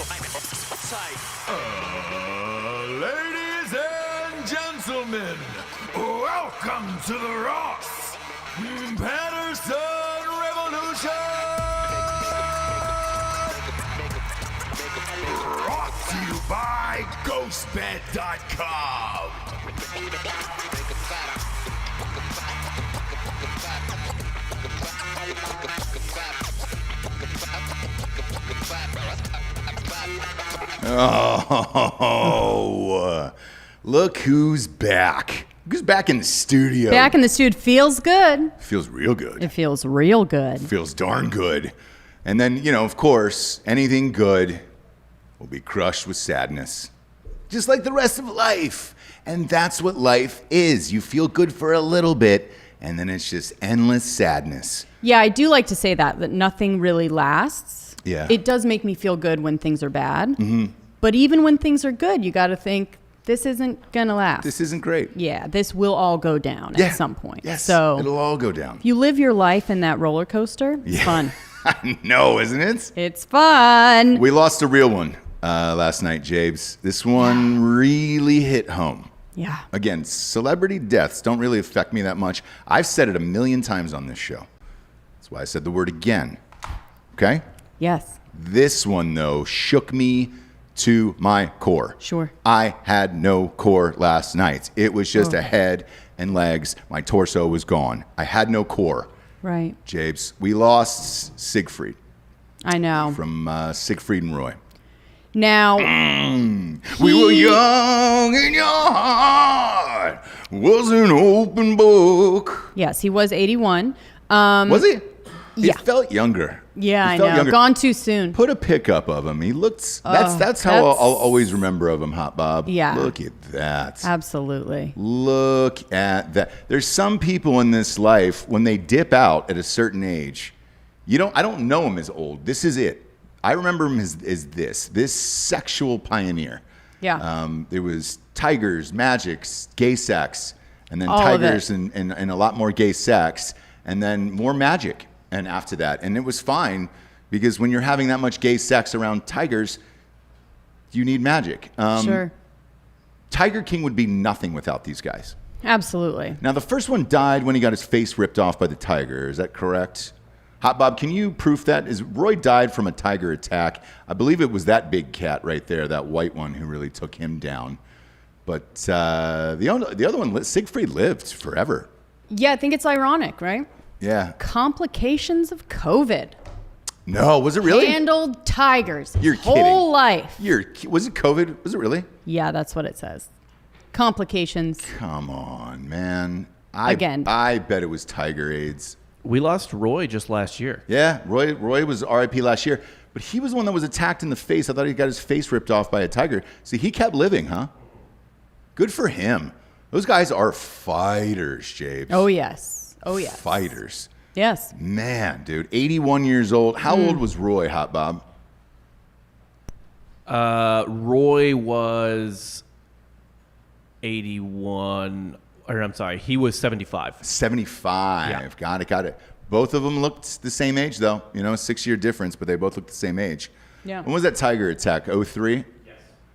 Ladies and gentlemen, welcome to the Ross Patterson Revolution! Brought to you by GhostBed.com. Oh, look who's back. Who's back in the studio? Back in the studio. Feels good. Feels real good. It feels real good. Feels darn good. And then, of course, anything good will be crushed with sadness. Just like the rest of life. And that's what life is. You feel good for a little bit, and then it's just endless sadness. Yeah, I do like to say that nothing really lasts. Yeah. It does make me feel good when things are bad. Mm-hmm. But even when things are good, you got to think, this isn't going to last. This isn't great. Yeah, this will all go down at some point. Yes, so it'll all go down. If you live your life in that roller coaster, it's fun. I know, isn't it? It's fun. We lost a real one last night, Jabes. This one really hit home. Yeah. Again, celebrity deaths don't really affect me that much. I've said it 1,000,000 times on this show. That's why I said the word again. Okay? Yes. This one, though, shook me to my core. Sure. I had no core last night. It was just a head and legs. My torso was gone. I had no core. Right. Jabes, we lost Siegfried. I know. From Siegfried and Roy. Now, we were young and your heart was an open book. Yes, he was 81. Was he? He Yeah. felt younger. Yeah, He I felt know. younger. Gone too soon. Put a pic up of him. He looks. That's how I'll always remember of him, Hot Bob. Yeah. Look at that. Absolutely. Look at that. There's some people in this life when they dip out at a certain age. I don't know him as old. This is it. I remember him as this sexual pioneer. Yeah. There was tigers, magics, gay sex, and then All of tigers it. and a lot more gay sex, and then more magic. And after that, and it was fine because when you're having that much gay sex around tigers, you need magic. Sure. Tiger King would be nothing without these guys. Absolutely. Now, the first one died when he got his face ripped off by the tiger. Is that correct? Hot Bob, can you proof that? Roy died from a tiger attack. I believe it was that big cat right there, that white one, who really took him down. But the other one, Siegfried, lived forever. Yeah, I think it's ironic, right? Yeah. Complications of COVID. No, was it really? Handled tigers. You're whole kidding. life. Was it COVID? Was it really? Yeah, that's what it says. Complications. Come on, man. Again. I bet it was tiger AIDS. We lost Roy just last year. Yeah, Roy was RIP last year, but he was the one that was attacked in the face. I thought he got his face ripped off by a tiger. See, he kept living, huh? Good for him. Those guys are fighters, Jabes. Oh, yes. Oh, yes. Fighters. Yes. Man, dude, 81 years old. How old was Roy, Hot Bob? Roy was 81, or I'm sorry, he was 75. 75. Yeah. Got it. Both of them looked the same age, though. 6-year difference, but they both looked the same age. Yeah. When was that tiger attack? 03? Yes.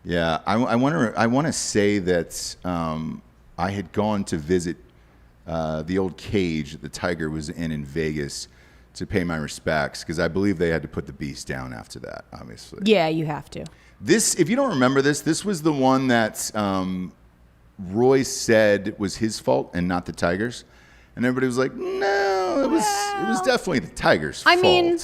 Yeah. I want to say that I had gone to visit the old cage that the tiger was in Vegas to pay my respects, because I believe they had to put the beast down after that, obviously. Yeah, you have to. This, if you don't remember this was the one that Roy said was his fault and not the tiger's. And everybody was like, no, it was definitely the tiger's fault. I mean,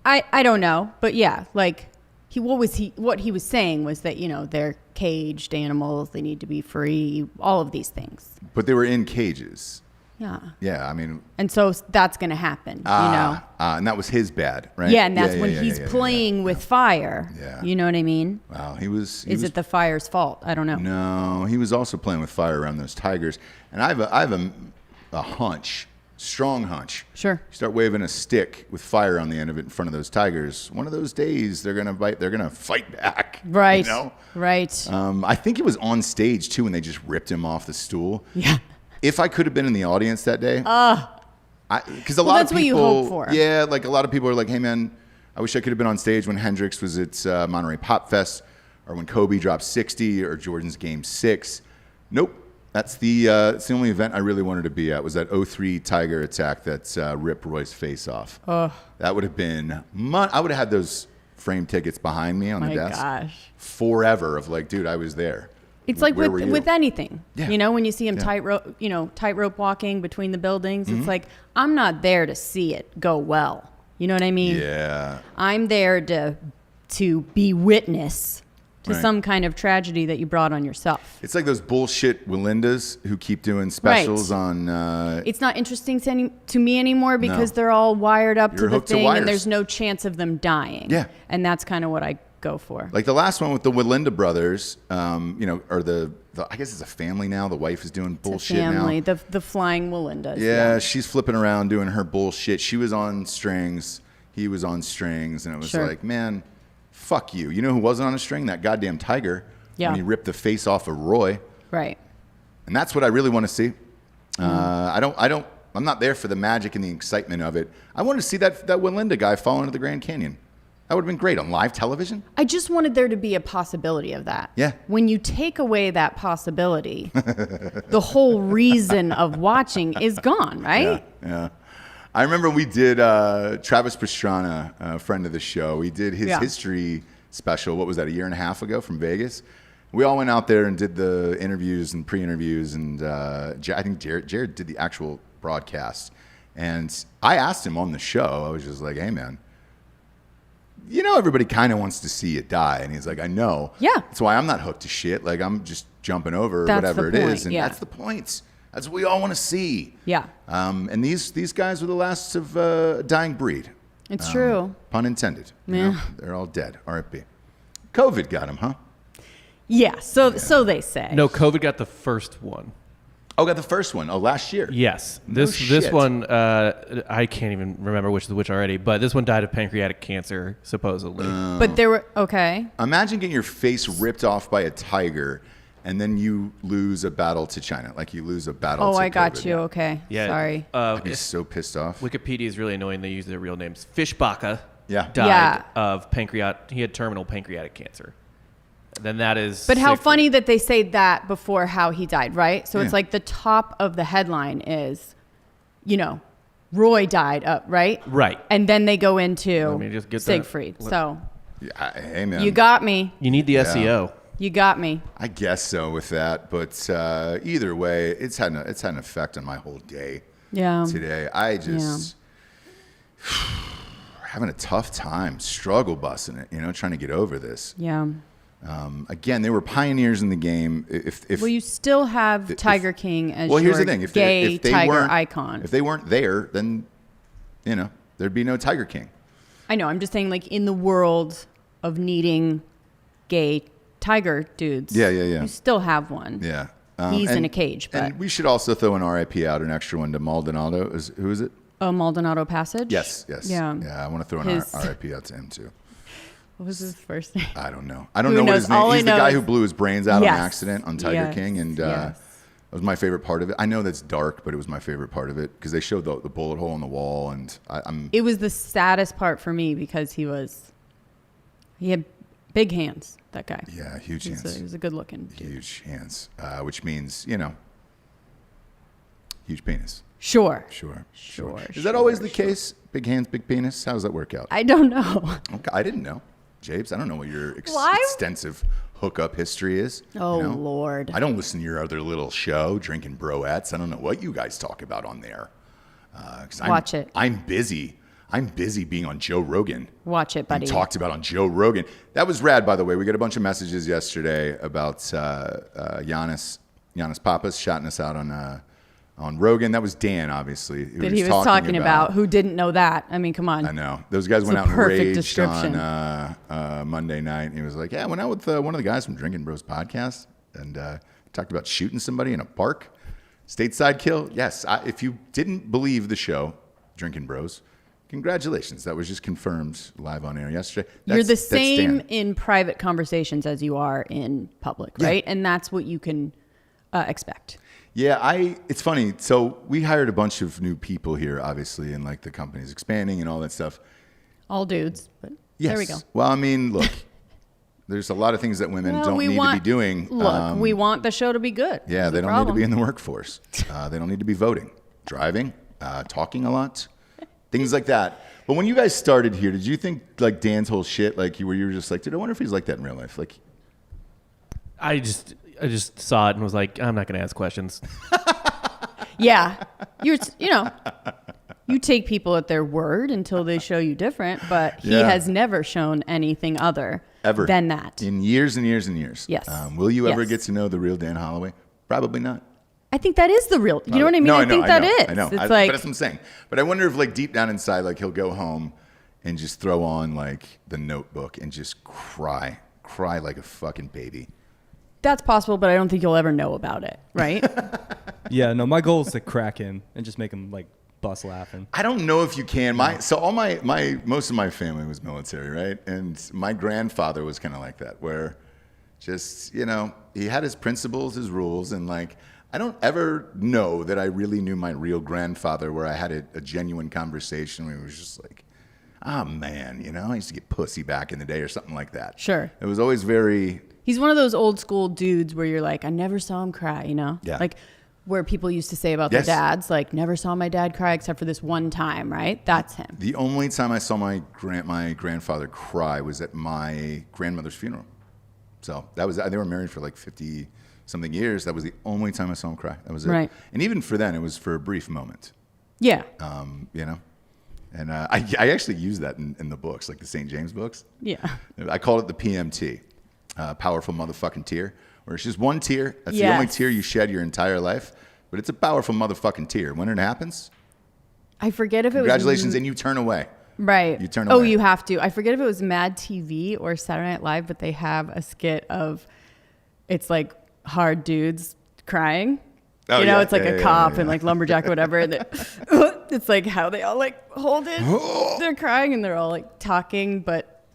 I don't know, but yeah, like what he was saying was that, they're caged animals, they need to be free, all of these things. But they were in cages. Yeah. Yeah, I mean. And so that's going to happen, and that was his bad, right? Yeah, and that's when he's playing with fire. Yeah. You know what I mean? Wow, Is it the fire's fault? I don't know. No, he was also playing with fire around those tigers. And I have a hunch, strong hunch. Sure. You start waving a stick with fire on the end of it in front of those tigers. One of those days, they're gonna bite. They're gonna fight back. Right. You know? Right. I think it was on stage too when they just ripped him off the stool. Yeah. If I could have been in the audience that day, because a lot of people, that's what you hope for. Yeah, like a lot of people are like, "Hey, man, I wish I could have been on stage when Hendrix was at Monterey Pop Fest, or when Kobe dropped 60, or Jordan's Game 6. Nope. It's the only event I really wanted to be at, was that 03 Tiger attack that ripped Roy's face off. That would have been... I would have had those frame tickets behind me on the desk. Gosh. Forever of like, dude, I was there. It's like Where were you? with anything. Yeah. You know, when you see him tightrope walking between the buildings, it's like, I'm not there to see it go well. You know what I mean? Yeah. I'm there to be witness to Right. some kind of tragedy that you brought on yourself. It's like those bullshit Walindas who keep doing specials on... It's not interesting to me anymore because they're all wired up to You're the hooked to thing wires. and there's no chance of them dying. Yeah. And that's kind of what I go for. Like the last one with the Walinda brothers, or the I guess it's a family now. The wife is doing bullshit family, now. the flying Walindas. Yeah, she's flipping around doing her bullshit. She was on strings. He was on strings. And it was Sure. like, man, fuck you. You know who wasn't on a string? That goddamn Tiger. Yeah. When he ripped the face off of Roy. Right. And that's what I really want to see. I'm not there for the magic and the excitement of it. I wanted to see that Walinda guy fall into the Grand Canyon. That would have been great on live television. I just wanted there to be a possibility of that. Yeah. When you take away that possibility, the whole reason of watching is gone, right? Yeah. I remember we did Travis Pastrana, a friend of the show. We did his history special. What was that, a year and a half ago from Vegas? We all went out there and did the interviews and pre-interviews, and I think Jared did the actual broadcast. And I asked him on the show, I was just like, hey, man, you know everybody kind of wants to see you die. And he's like, I know. Yeah. That's why I'm not hooked to shit. Like, I'm just jumping over That's whatever the it point, is. And yeah. that's the point. That's what we all want to see. Yeah. And these guys were the last of a dying breed. It's true. Pun intended. You Yeah. know, they're all dead. R.I.P. COVID got them, huh? Yeah. So they say. No, COVID got the first one. Oh, got the first one. Oh, last year. Yes. No This shit. one, I can't even remember which is which already, but this one died of pancreatic cancer, supposedly. But there were okay. Imagine getting your face ripped off by a tiger, and then you lose a battle to China. Like you lose a battle to Oh, I got COVID. you. Okay. Yeah. Sorry. I'd be so pissed off. Wikipedia is really annoying. They use their real names. Fishbaka Yeah. died Yeah. of pancreatic. He had terminal pancreatic cancer. Then that is. But how Siegfried. funny that they say that before how he died, right? So Yeah. it's like the top of the headline is, Roy died up, right? Right. And then they go into Let me just get that. Siegfried. So Yeah, hey, man. you got me. You need the SEO. You got me. I guess so with that, but either way, it's had an effect on my whole day Yeah. today. I just having a tough time, struggle busting it, trying to get over this. Yeah. Again, they were pioneers in the game. If Well, you still have Tiger King as well, your here's the thing: if gay they tiger weren't, icon. if they weren't there, then there'd be no Tiger King. I know. I'm just saying, like, in the world of needing gay tiger dudes. Yeah. You still have one. Yeah. He's in a cage, but and we should also throw an RIP out, an extra one to Maldonado. Who is it? Maldonado Passage. Yes. Yeah. I want to throw an His- RIP out to him too. What was his first name? I don't know. I don't Who know what knows? his name. All I He's the know guy is- who blew his brains out on Yes. accident on Tiger Yes. King, and Yes. that was my favorite part of it. I know that's dark, but it was my favorite part of it because they showed the bullet hole in the wall, and I'm It was the saddest part for me because he had big hands. That guy. yeah, huge He hands, was a good looking dude. huge hands, which means huge penis. Sure. Sure. Sure, Is that always the case? Big hands, big penis. How does that work out? I don't know. Okay, I didn't know, Jabes. I don't know what your Why? extensive hookup history is. Oh, you know? Lord. I don't listen to your other little show, Drinking Broettes. I don't know what you guys talk about on there. 'Cause Watch it. I'm busy. I'm busy being on Joe Rogan. Watch it, buddy. And talked about on Joe Rogan. That was rad, by the way. We got a bunch of messages yesterday about Giannis Papas shouting us out on Rogan. That was Dan, obviously. Who that he was talking about. Who didn't know that? I mean, come on. I know. Those guys went a out and perfect raged description. on Monday night. He was like, yeah, I went out with one of the guys from Drinking Bros podcast and talked about shooting somebody in a park. Stateside kill. Yes. If you didn't believe the show, Drinking Bros, congratulations. That was just confirmed live on air yesterday. You're the That's same Dan. in private conversations as you are in public, right? And that's what you can expect. Yeah, it's funny. So we hired a bunch of new people here, obviously, and like the company's expanding and all that stuff. All dudes, but Yes. there we go. Well, I mean, look, there's a lot of things that women don't need to be doing. Look, we want the show to be good. Yeah, they don't need to be in the workforce. They don't need to be voting, driving, talking a lot, things like that. But when you guys started here, did you think like Dan's whole shit, like you were just like, dude, I wonder if he's like that in real life? Like, I just saw it and was like, I'm not going to ask questions. Yeah, you take people at their word until they show you different, but he has never shown anything other than that. In years and years and years. Yes. Will you ever get to know the real Dan Holloway? Probably not. I think that is the real, you know what I mean? No, I think that is. I know. It's but like, that's what I'm saying. But I wonder if like deep down inside, like he'll go home and just throw on like The Notebook and just cry like a fucking baby. that's possible, but I don't think you'll ever know about it, right? Yeah, no, my goal is to crack him and just make him like bust laughing. I don't know if you can. Most of my family was military, right? And my grandfather was kind of like that, where just, he had his principles, his rules, and like, I don't ever know that I really knew my real grandfather where I had a genuine conversation where he was just like, oh man, I used to get pussy back in the day or something like that. Sure. It was always very... He's one of those old school dudes where you're like, I never saw him cry, Yeah. Like where people used to say about their dads, like never saw my dad cry except for this one time, right? That's him. The only time I saw my grandfather cry was at my grandmother's funeral. So that was, they were married for like 50 something years. That was the only time I saw him cry. That was it. Right. And even for then, it was for a brief moment. Yeah. And I actually use that in the books, like the St. James books. Yeah. I called it the PMT, powerful motherfucking tear, where it's just one tear. That's the only tear you shed your entire life, but it's a powerful motherfucking tear. When it happens, I forget if it was... congratulations, and you turn away. Right. You turn away. Oh, you have to. I forget if it was Mad TV or Saturday Night Live, but they have a skit of, it's like hard dudes crying. Oh, It's like a cop and like lumberjack or whatever. And it's like how they all like hold it. They're crying and they're all like talking, but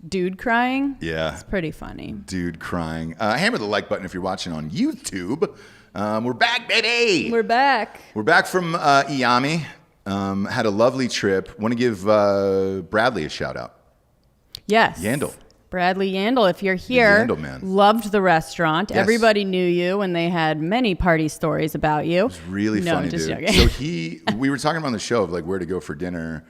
dude crying. Yeah. It's pretty funny. Dude crying. Hammer the like button if you're watching on YouTube. We're back, baby. We're back. We're back from Iami. Had a lovely trip. Want to give Bradley a shout out. Yes. Yandel. Bradley Yandel, if you're here, Yandel man. Loved the restaurant. Yes. Everybody knew you, and they had many party stories about you. It was really funny, just dude. Joking. So we were talking about on the show of like where to go for dinner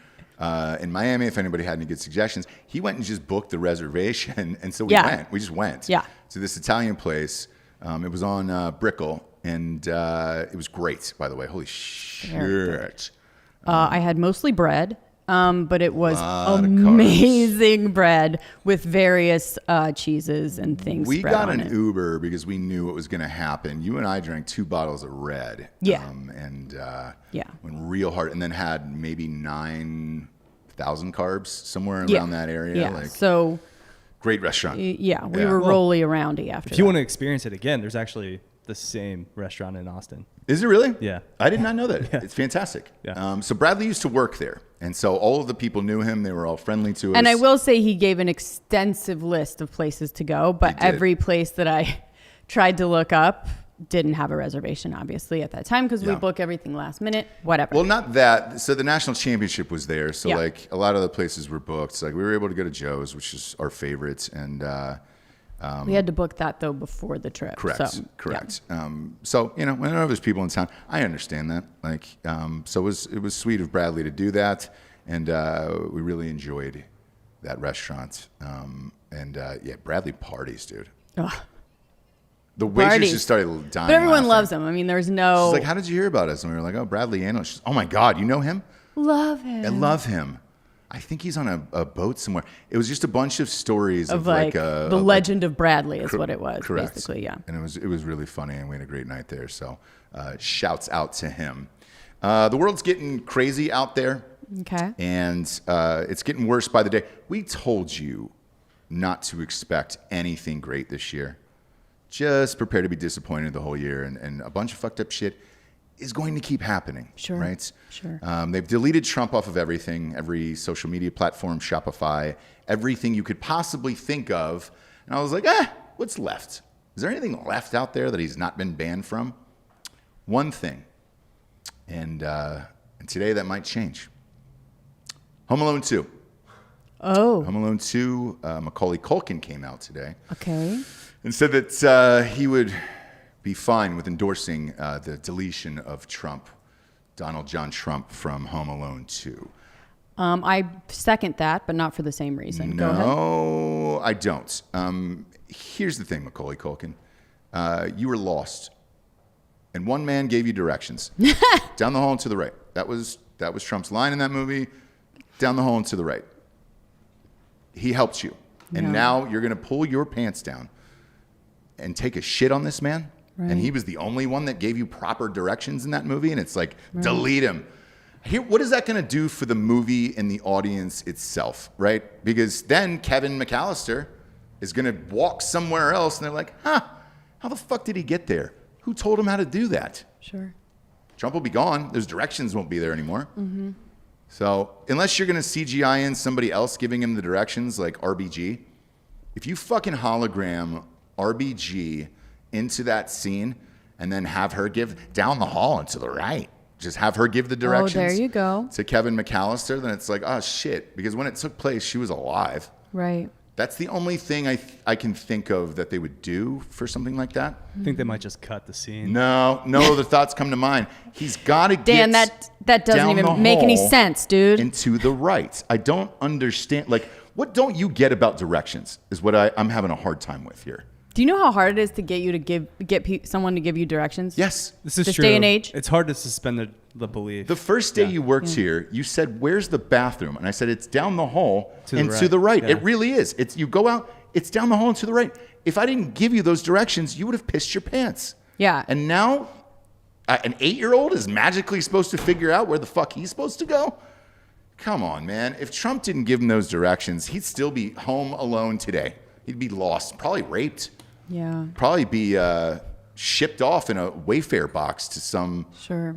in Miami. If anybody had any good suggestions, he went and just booked the reservation, and so we went. We just went. Yeah. To this Italian place. It was on Brickell, and it was great. By the way, holy shit. I had mostly bread. But it was amazing bread with various cheeses and things. We spread got on an it. Uber because we knew what was going to happen. You and I drank 2 bottles of red. Yeah. Went real hard, and then had maybe 9,000 carbs somewhere around that area. Yeah. So great restaurant. we were rolly aroundy after. If you want to experience it again, there's actually the same restaurant in Austin. Is it really? Yeah. I did not know that. Yeah. It's fantastic. Yeah. So Bradley used to work there. And so all of the people knew him. They were all friendly to us. And I will say he gave an extensive list of places to go, but every place that I tried to look up didn't have a reservation, obviously, at that time because we book everything last minute, whatever. Well, not that. So the national championship was there. So like a lot of the places were booked. So, like we were able to go to Joe's, which is our favorite. And we had to book that, though, before the trip. correct. So, Correct. So, whenever there's people in town, I understand that. Like, so it was sweet of Bradley to do that. And we really enjoyed that restaurant. Bradley parties, dude. Ugh. The waitress Parties. just started dying. But everyone laughing. loves him. I mean, there's no... She's like, how did you hear about us? And we were like, oh, Bradley Yandel. She's, oh my God, you know him? Love him. I love him. I think he's on a boat somewhere. It was just a bunch of stories of like the legend of Bradley is what it was, correct. basically, yeah. And it was really funny, and we had a great night there. So shouts out to him. The world's getting crazy out there. Okay. And it's getting worse by the day. We told you not to expect anything great this year. Just prepare to be disappointed the whole year. And a bunch of fucked up shit is going to keep happening. Sure. Right? Sure. They've deleted Trump off of everything, every social media platform, Shopify, everything you could possibly think of. And I was like, what's left? Is there anything left out there that he's not been banned from? One thing. And today that might change. Home Alone 2. Oh. Home Alone 2, Macaulay Culkin came out today Okay. and said that he would be fine with endorsing the deletion of Donald John Trump, from Home Alone 2. I second that, but not for the same reason. Go ahead. No, I don't. Here's the thing, Macaulay Culkin. You were lost, and one man gave you directions. Down the hall and to the right. That was Trump's line in that movie. Down the hall and to the right. He helped you. And now you're going to pull your pants down and take a shit on this man? Right. And he was the only one that gave you proper directions in that movie? And it's like, delete him. What is that going to do for the movie and the audience itself, right? Because then Kevin McAllister is going to walk somewhere else, and they're like, how the fuck did he get there? Who told him how to do that? Sure. Trump will be gone. Those directions won't be there anymore. Mm-hmm. So unless you're going to CGI in somebody else giving him the directions, like RBG, if you fucking hologram RBG into that scene and then have her give down the hall and to the right, just have her give the directions there you go. to Kevin McAllister, then it's like, oh, shit. Because when it took place, she was alive. Right. That's the only thing I can think of that they would do for something like that. I think they might just cut the scene. No other thoughts come to mind. He's got to get Dan, that doesn't even make any sense, dude. And to the right. I don't understand. Like, what don't you get about directions is what I'm having a hard time with here. Do you know how hard it is to get you to get someone to give you directions? Yes. This is this true. day and age? It's hard to suspend the belief. The first day you worked here, you said, where's the bathroom? And I said, it's down the hall to the right. Yeah. It really is. You go out, it's down the hall and to the right. If I didn't give you those directions, you would have pissed your pants. Yeah. And now an 8-year-old is magically supposed to figure out where the fuck he's supposed to go? Come on, man. If Trump didn't give him those directions, he'd still be home alone today. He'd be lost, probably raped. Yeah. Probably be shipped off in a Wayfair box to some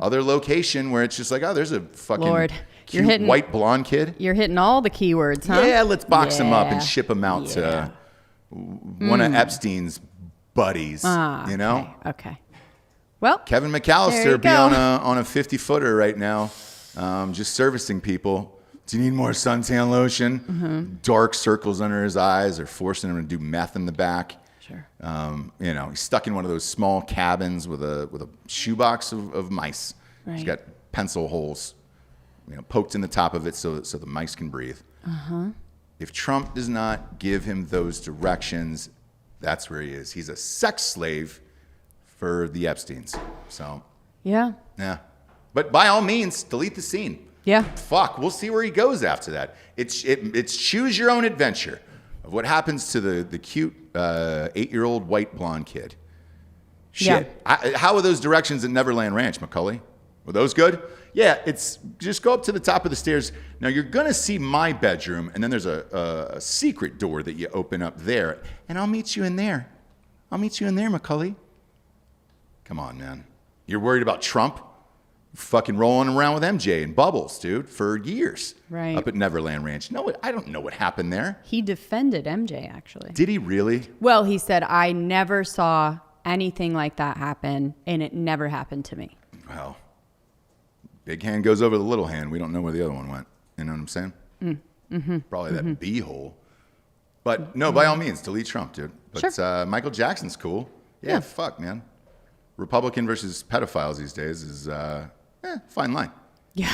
other location where it's just like, oh, there's a fucking cute white blonde kid. You're hitting all the keywords, huh? Yeah, let's box him up and ship him out to one of Epstein's buddies. You know? Okay. Well, Kevin McAllister be on a 50-footer right now, just servicing people. Do you need more suntan lotion? Mm-hmm. Dark circles under his eyes are forcing him to do meth in the back. Sure. He's stuck in one of those small cabins with a shoebox of mice. Right. He's got pencil holes, poked in the top of it so the mice can breathe. Uh-huh. If Trump does not give him those directions, that's where he is. He's a sex slave for the Epsteins. So. Yeah. Yeah. But by all means, delete the scene. Yeah. Fuck. We'll see where he goes after that. It's choose your own adventure of what happens to the cute 8-year-old white blonde kid. Shit. Yeah. How are those directions at Neverland Ranch, Macaulay? Were those good? Yeah, it's just go up to the top of the stairs. Now you're gonna see my bedroom, and then there's a secret door that you open up there, and I'll meet you in there. I'll meet you in there, Macaulay. Come on, man. You're worried about Trump? Fucking rolling around with MJ and Bubbles, dude, for years. Right. Up at Neverland Ranch. No, I don't know what happened there. He defended MJ, actually. Did he really? Well, he said, I never saw anything like that happen, and it never happened to me. Well, big hand goes over the little hand. We don't know where the other one went. You know what I'm saying? Mm-hmm. Probably that b-hole. But no, by all means, delete Trump, dude. But sure. Michael Jackson's cool. Yeah, fuck, man. Republican versus pedophiles these days is... fine line. Yeah.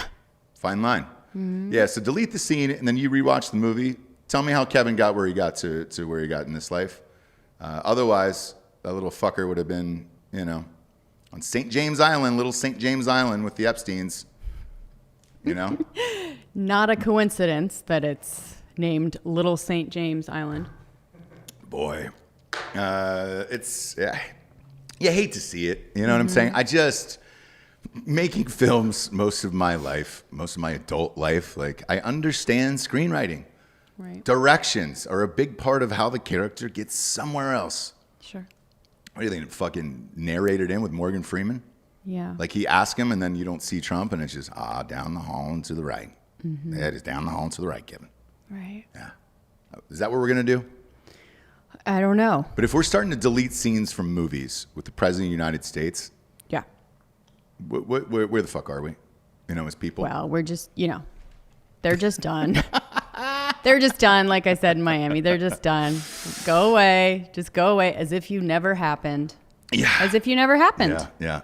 Fine line. Mm-hmm. Yeah, so delete the scene, and then you rewatch the movie. Tell me how Kevin got where he got to where he got in this life. Otherwise, that little fucker would have been, on St. James Island, little St. James Island with the Epsteins. Not a coincidence that it's named Little St. James Island. Boy. It's... You hate to see it. You know what I'm saying? I just... Making films most of my life, most of my adult life, like I understand screenwriting. Right. Directions are a big part of how the character gets somewhere else. Sure. What do you think? Fucking narrated in with Morgan Freeman? Yeah. Like he asks him and then you don't see Trump and it's just, down the hall and to the right. Mm-hmm. Yeah, it is down the hall and to the right, Kevin. Right. Yeah. Is that what we're going to do? I don't know. But if we're starting to delete scenes from movies with the President of the United States, yeah. Where the fuck are we? As people? Well, we're just, they're just done. They're just done. Like I said in Miami, they're just done. Go away. Just go away as if you never happened. Yeah. As if you never happened. Yeah.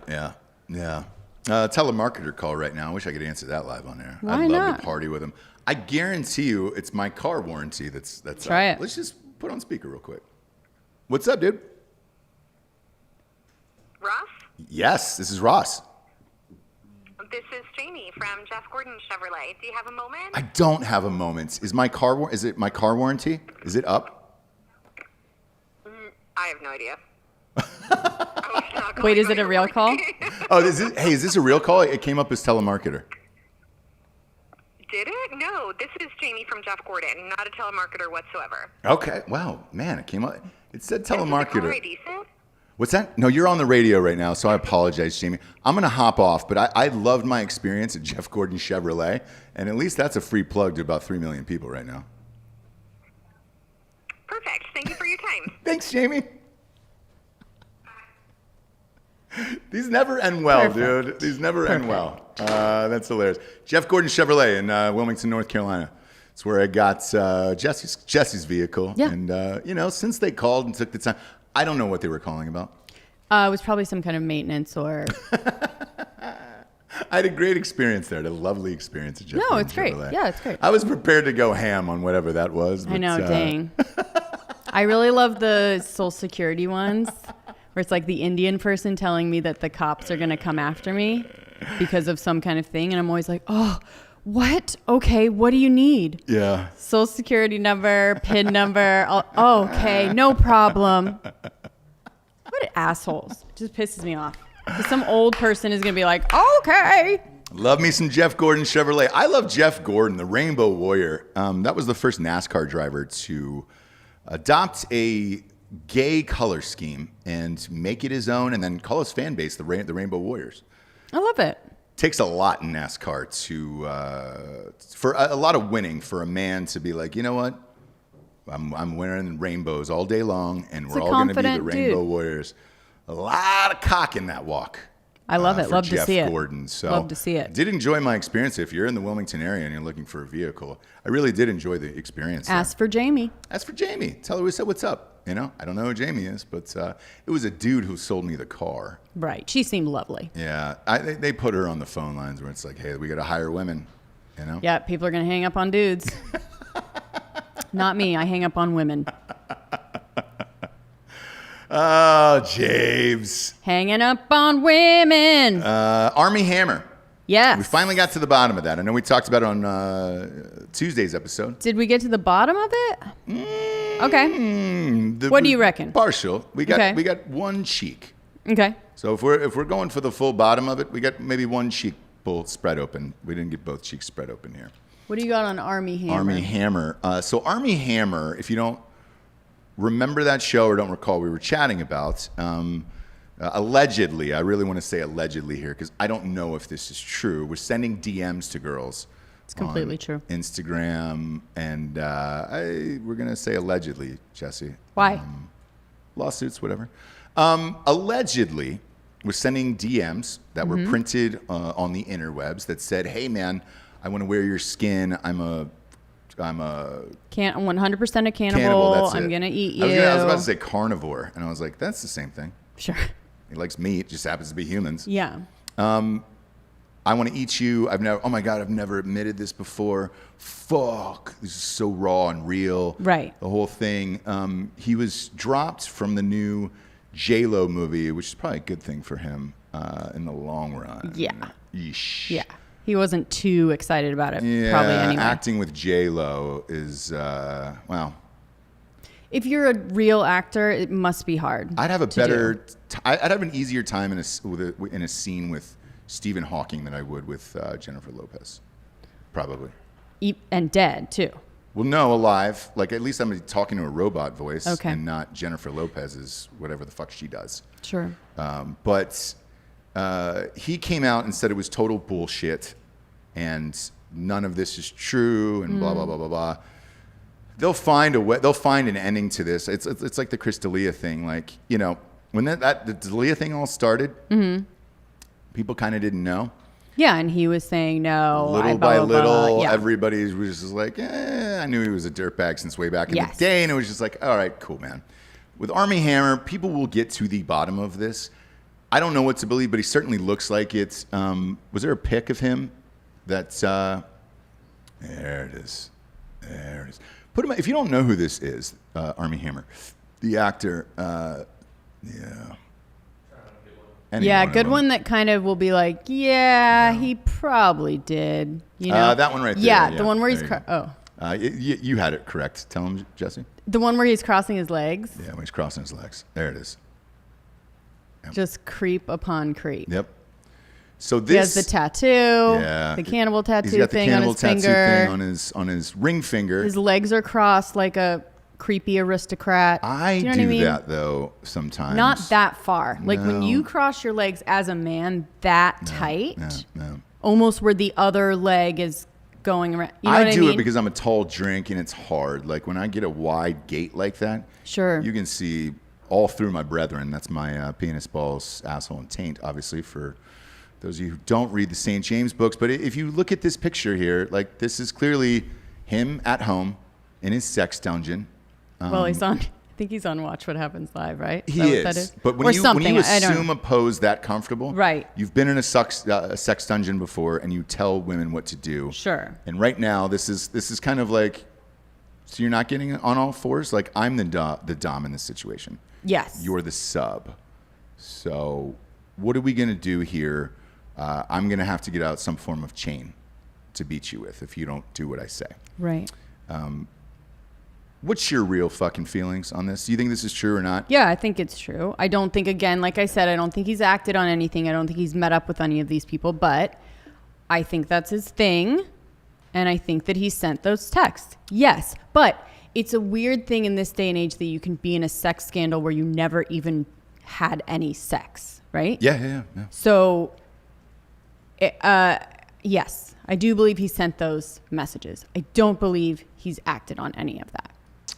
Telemarketer call right now. I wish I could answer that live on air. Why I'd love not? to party with him. I guarantee you it's my car warranty that's Try it. Let's just put on speaker real quick. What's up, dude? Ross? Yes, this is Ross. This is Jamie from Jeff Gordon Chevrolet. Do you have a moment? I don't have a moment. Is my car is it my car warranty? Is it up? I have no idea. I was not Wait, calling is it a about real your call? warranty. Oh, is this a real call? It came up as telemarketer. Did it? No, this is Jamie from Jeff Gordon, not a telemarketer whatsoever. Okay. Wow, man, it came up. It said Is the telemarketer. caller ID set? What's that? No, you're on the radio right now, so I apologize, Jamie. I'm going to hop off, but I loved my experience at Jeff Gordon Chevrolet, and at least that's a free plug to about 3 million people right now. Perfect. Thank you for your time. Thanks, Jamie. These never end well, Perfect. dude. These never end well. That's hilarious. Jeff Gordon Chevrolet in Wilmington, North Carolina. It's where I got Jesse's vehicle. Yeah. And, since they called and took the time, I don't know what they were calling about. It was probably some kind of maintenance or. I had a great experience there. I had a lovely experience at Jeff No, Gordon it's great. Chevrolet. Yeah, it's great. I was prepared to go ham on whatever that was. I but, know, dang. I really love the Social Security ones where it's like the Indian person telling me that the cops are going to come after me because of some kind of thing. And I'm always like, oh, what? Okay, what do you need? Yeah. Social Security number, PIN number. Okay, no problem. What assholes. It just pisses me off. 'Cause some old person is going to be like, okay. Love me some Jeff Gordon Chevrolet. I love Jeff Gordon, the Rainbow Warrior. That was the first NASCAR driver to adopt a gay color scheme and make it his own and then call his fan base the Rainbow Warriors. I love it. Takes a lot in NASCAR for a lot of winning for a man to be like, you know what? I'm wearing rainbows all day long, and we're all going to be the confident Rainbow dude. Warriors. A lot of cock in that walk. I love it. For Love to Jeff see it. Gordon. So Love to see it. Did enjoy my experience. If you're in the Wilmington area and you're looking for a vehicle, I really did enjoy the experience. Ask for Jamie. Ask for Jamie. Tell her we said what's up. I don't know who Jamie is, but it was a dude who sold me the car. Right. She seemed lovely. Yeah, they put her on the phone lines where it's like, hey, we got to hire women. Yeah, people are going to hang up on dudes. Not me. I hang up on women. Oh, James. Hanging up on women. Army Hammer. Yes. We finally got to the bottom of that. I know we talked about it on Tuesday's episode. Did we get to the bottom of it? Okay. What do you reckon? Partial. We got Okay. we got one cheek. Okay. So if we're going for the full bottom of it, we got maybe one cheek both spread open. We didn't get both cheeks spread open here. What do you got on Army Hammer? Army Hammer. So Army Hammer, if you don't remember that show or don't recall, we were chatting about allegedly. I really want to say allegedly here because I don't know if this is true. We're sending DMs to girls. It's completely on true. Instagram, and we're gonna say allegedly, Jesse. Why? Lawsuits, whatever. Allegedly, we're sending DMs that were printed on the interwebs that said, "Hey, man, I want to wear your skin. I'm 100% a cannibal. cannibal. That's I'm it." going to eat you. I was about to say carnivore, and I was like, "That's the same thing. Sure. He likes meat, just happens to be humans." Yeah. I want to eat you. Oh my God, I've never admitted this before. Fuck, this is so raw and real. Right. The whole thing. He was dropped from the new J-Lo movie, which is probably a good thing for him in the long run. Yeah. Yeesh. Yeah. He wasn't too excited about it, Yeah, probably anyway. acting with J-Lo is, well. If you're a real actor, it must be hard. I'd have a to better, do. I'd have an easier time in a scene with Stephen Hawking than I would with Jennifer Lopez, probably. And dead, too. Well, no, alive. Like, at least I'm talking to a robot voice Okay. and not Jennifer Lopez's whatever the fuck she does. Sure. But he came out and said it was total bullshit and none of this is true and blah, blah, blah, blah, blah. They'll find an ending to this. It's like the Chris D'Elia thing. Like, when the D'Elia thing all started, people kind of didn't know. Yeah, and he was saying no. Little blah, by blah, blah. little, Yeah. everybody was just like, I I knew he was a dirtbag since way back in Yes. the day, and it was just like, all right, cool, man. With Army Hammer, people will get to the bottom of this. I don't know what to believe, but he certainly looks like it's. Was there a pic of him? That's there it is. There it is. Put him. If you don't know who this is, Army Hammer, the actor. Yeah. Any Yeah, of good them. one that kind of will be like, yeah, he probably did. You know, That one right there. Yeah, the one where he's there you go. You had it correct. Tell him, Jesse. the one where he's crossing his legs. Yeah, when he's crossing his legs. There it is. Just creep upon creep. Yep. So this He has the tattoo, Yeah. the cannibal tattoo He's got the thing on cannibal his tattoo finger. thing on his ring finger. His legs are crossed like a creepy aristocrat. I do you know do what I mean? that though sometimes. Not that far. Like when No. you cross your legs as a man that tight, No. almost where the other leg is going around. You know what I I do mean? it because I'm a tall drink and it's hard. Like when I get a wide gait like that, Sure. you can see all through my brethren. That's my penis, balls, asshole, and taint, obviously, for those of you who don't read the St. James books. But if you look at this picture here, like this is clearly him at home in his sex dungeon. Well, he's on. I think he's on Watch What Happens Live, right? He that is. what that is? But Or when you something. I don't assume a pose that comfortable, Right. You've been in a sex dungeon before, and you tell women what to do. Sure. And right now, this is kind of like, so you're not getting on all fours. Like I'm the dom in this situation. Yes. You're the sub. So what are we gonna do here? I'm gonna have to get out some form of chain to beat you with if you don't do what I say. Right. What's your real fucking feelings on this? Do you think this is true or not? Yeah, I think it's true. I don't think, again, like I said, I don't think he's acted on anything. I don't think he's met up with any of these people, but I think that's his thing. And I think that he sent those texts. Yes. But it's a weird thing in this day and age that you can be in a sex scandal where you never even had any sex, right? Yeah. So, yes, I do believe he sent those messages. I don't believe he's acted on any of that.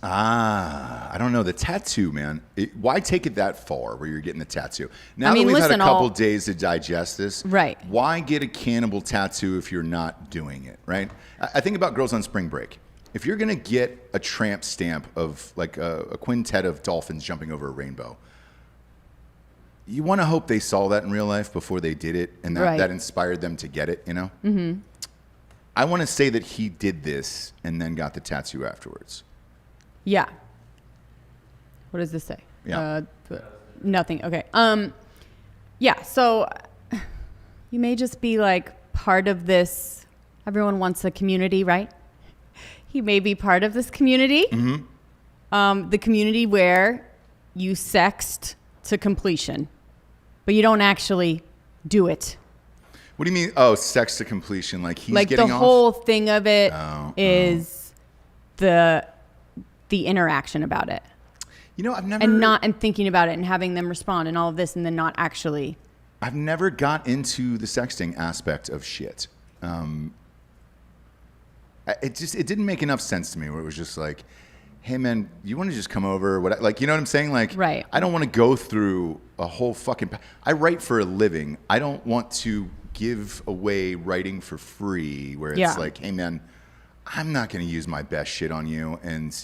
I don't know. The tattoo, man. Why take it that far where you're getting the tattoo? Now I mean, that we've listen, had a couple days to digest this, Right. Why get a cannibal tattoo if you're not doing it, right? I think about girls on spring break. If you're going to get a tramp stamp of like a quintet of dolphins jumping over a rainbow, you want to hope they saw that in real life before they did it, and that, Right. that inspired them to get it, you know? Mm-hmm. I want to say that he did this and then got the tattoo afterwards. Yeah. What does this say? Yeah. Nothing. Okay. Yeah. So you may just be like part of this. Everyone wants a community, right? He may be part of this community. Mm-hmm. The community where you sext to completion, but you don't actually do it. What do you mean? Oh, sex to completion. Like he's Like getting the off? whole thing of it is Oh. the interaction about it. You know, And thinking about it and having them respond and all of this and then not actually. I've never got into the sexting aspect of shit. It didn't make enough sense to me where it was just like, hey man, you want to just come over? What? Like, you know what I'm saying? Like, Right. I don't want to go through a whole fucking. I write for a living. I don't want to give away writing for free where it's Yeah. like, hey man, I'm not going to use my best shit on you, and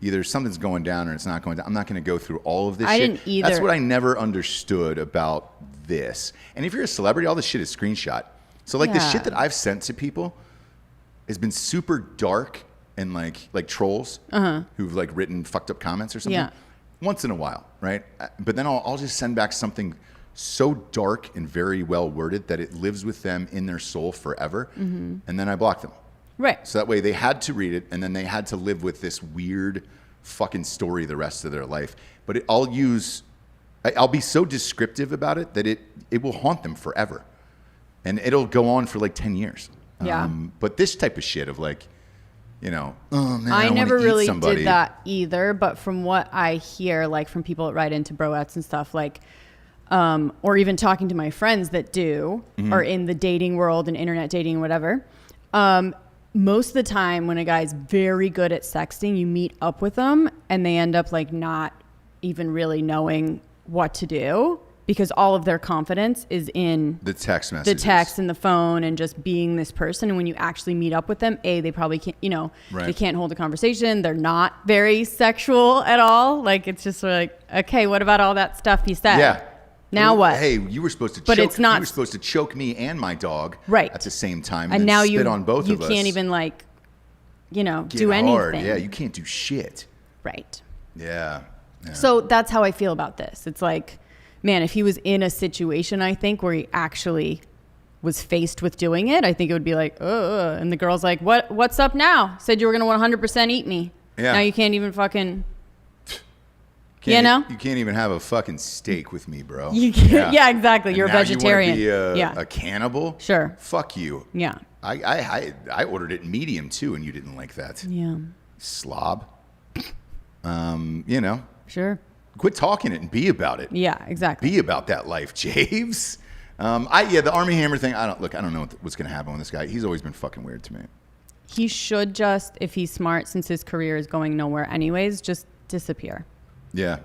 either something's going down or it's not going down. I'm not going to go through all of this I shit. didn't either. That's what I never understood about this. And if you're a celebrity, all this shit is screenshot. So like the Yeah. shit that I've sent to people has been super dark and like trolls who've like written fucked up comments or something. Yeah. Once in a while, right? But then I'll just send back something so dark and very well worded that it lives with them in their soul forever. And then I block them. Right. So that way they had to read it and then they had to live with this weird fucking story the rest of their life. But I'll be so descriptive about it that it will haunt them forever. And it'll go on for like 10 years. Yeah. But this type of shit of like, you know, oh man, I wanna never eat really somebody. did that either, but from what I hear, like from people that write into broettes and stuff, like, or even talking to my friends that do, or in the dating world and internet dating, whatever. Most of the time when a guy's very good at sexting, you meet up with them and they end up like not even really knowing what to do. because all of their confidence is in The text messages. the text and the phone and just being this person. And when you actually meet up with them, they probably can't, Right. they can't hold a conversation. They're not very sexual at all. Like, it's just like, okay, what about all that stuff you said? Yeah. Now what? Hey, you were supposed to But choke. it's not- You were supposed to choke me and my dog Right. at the same time, And then now spit on both you of us. can't even like, Get do hard. anything. Yeah, you can't do shit. Right. Yeah. So that's how I feel about this. It's like, man, if he was in a situation, I think, where he actually was faced with doing it, I think it would be like, ugh. And the girl's like, what's up now? Said you were going to 100% eat me. Yeah. Now you can't even fucking, You can't even have a fucking steak with me, bro. you can't, yeah, exactly. And You're a now vegetarian. You want to be yeah. a cannibal? Sure. Fuck you. Yeah. I ordered it medium too, and you didn't like that. Yeah. Slob. Sure. Quit talking it and be about it. Yeah, exactly. Be about that life, Javes. The Army Hammer thing. I don't know what's gonna happen with this guy. He's always been fucking weird to me. He should just, if he's smart, since his career is going nowhere anyways, just disappear. Yeah.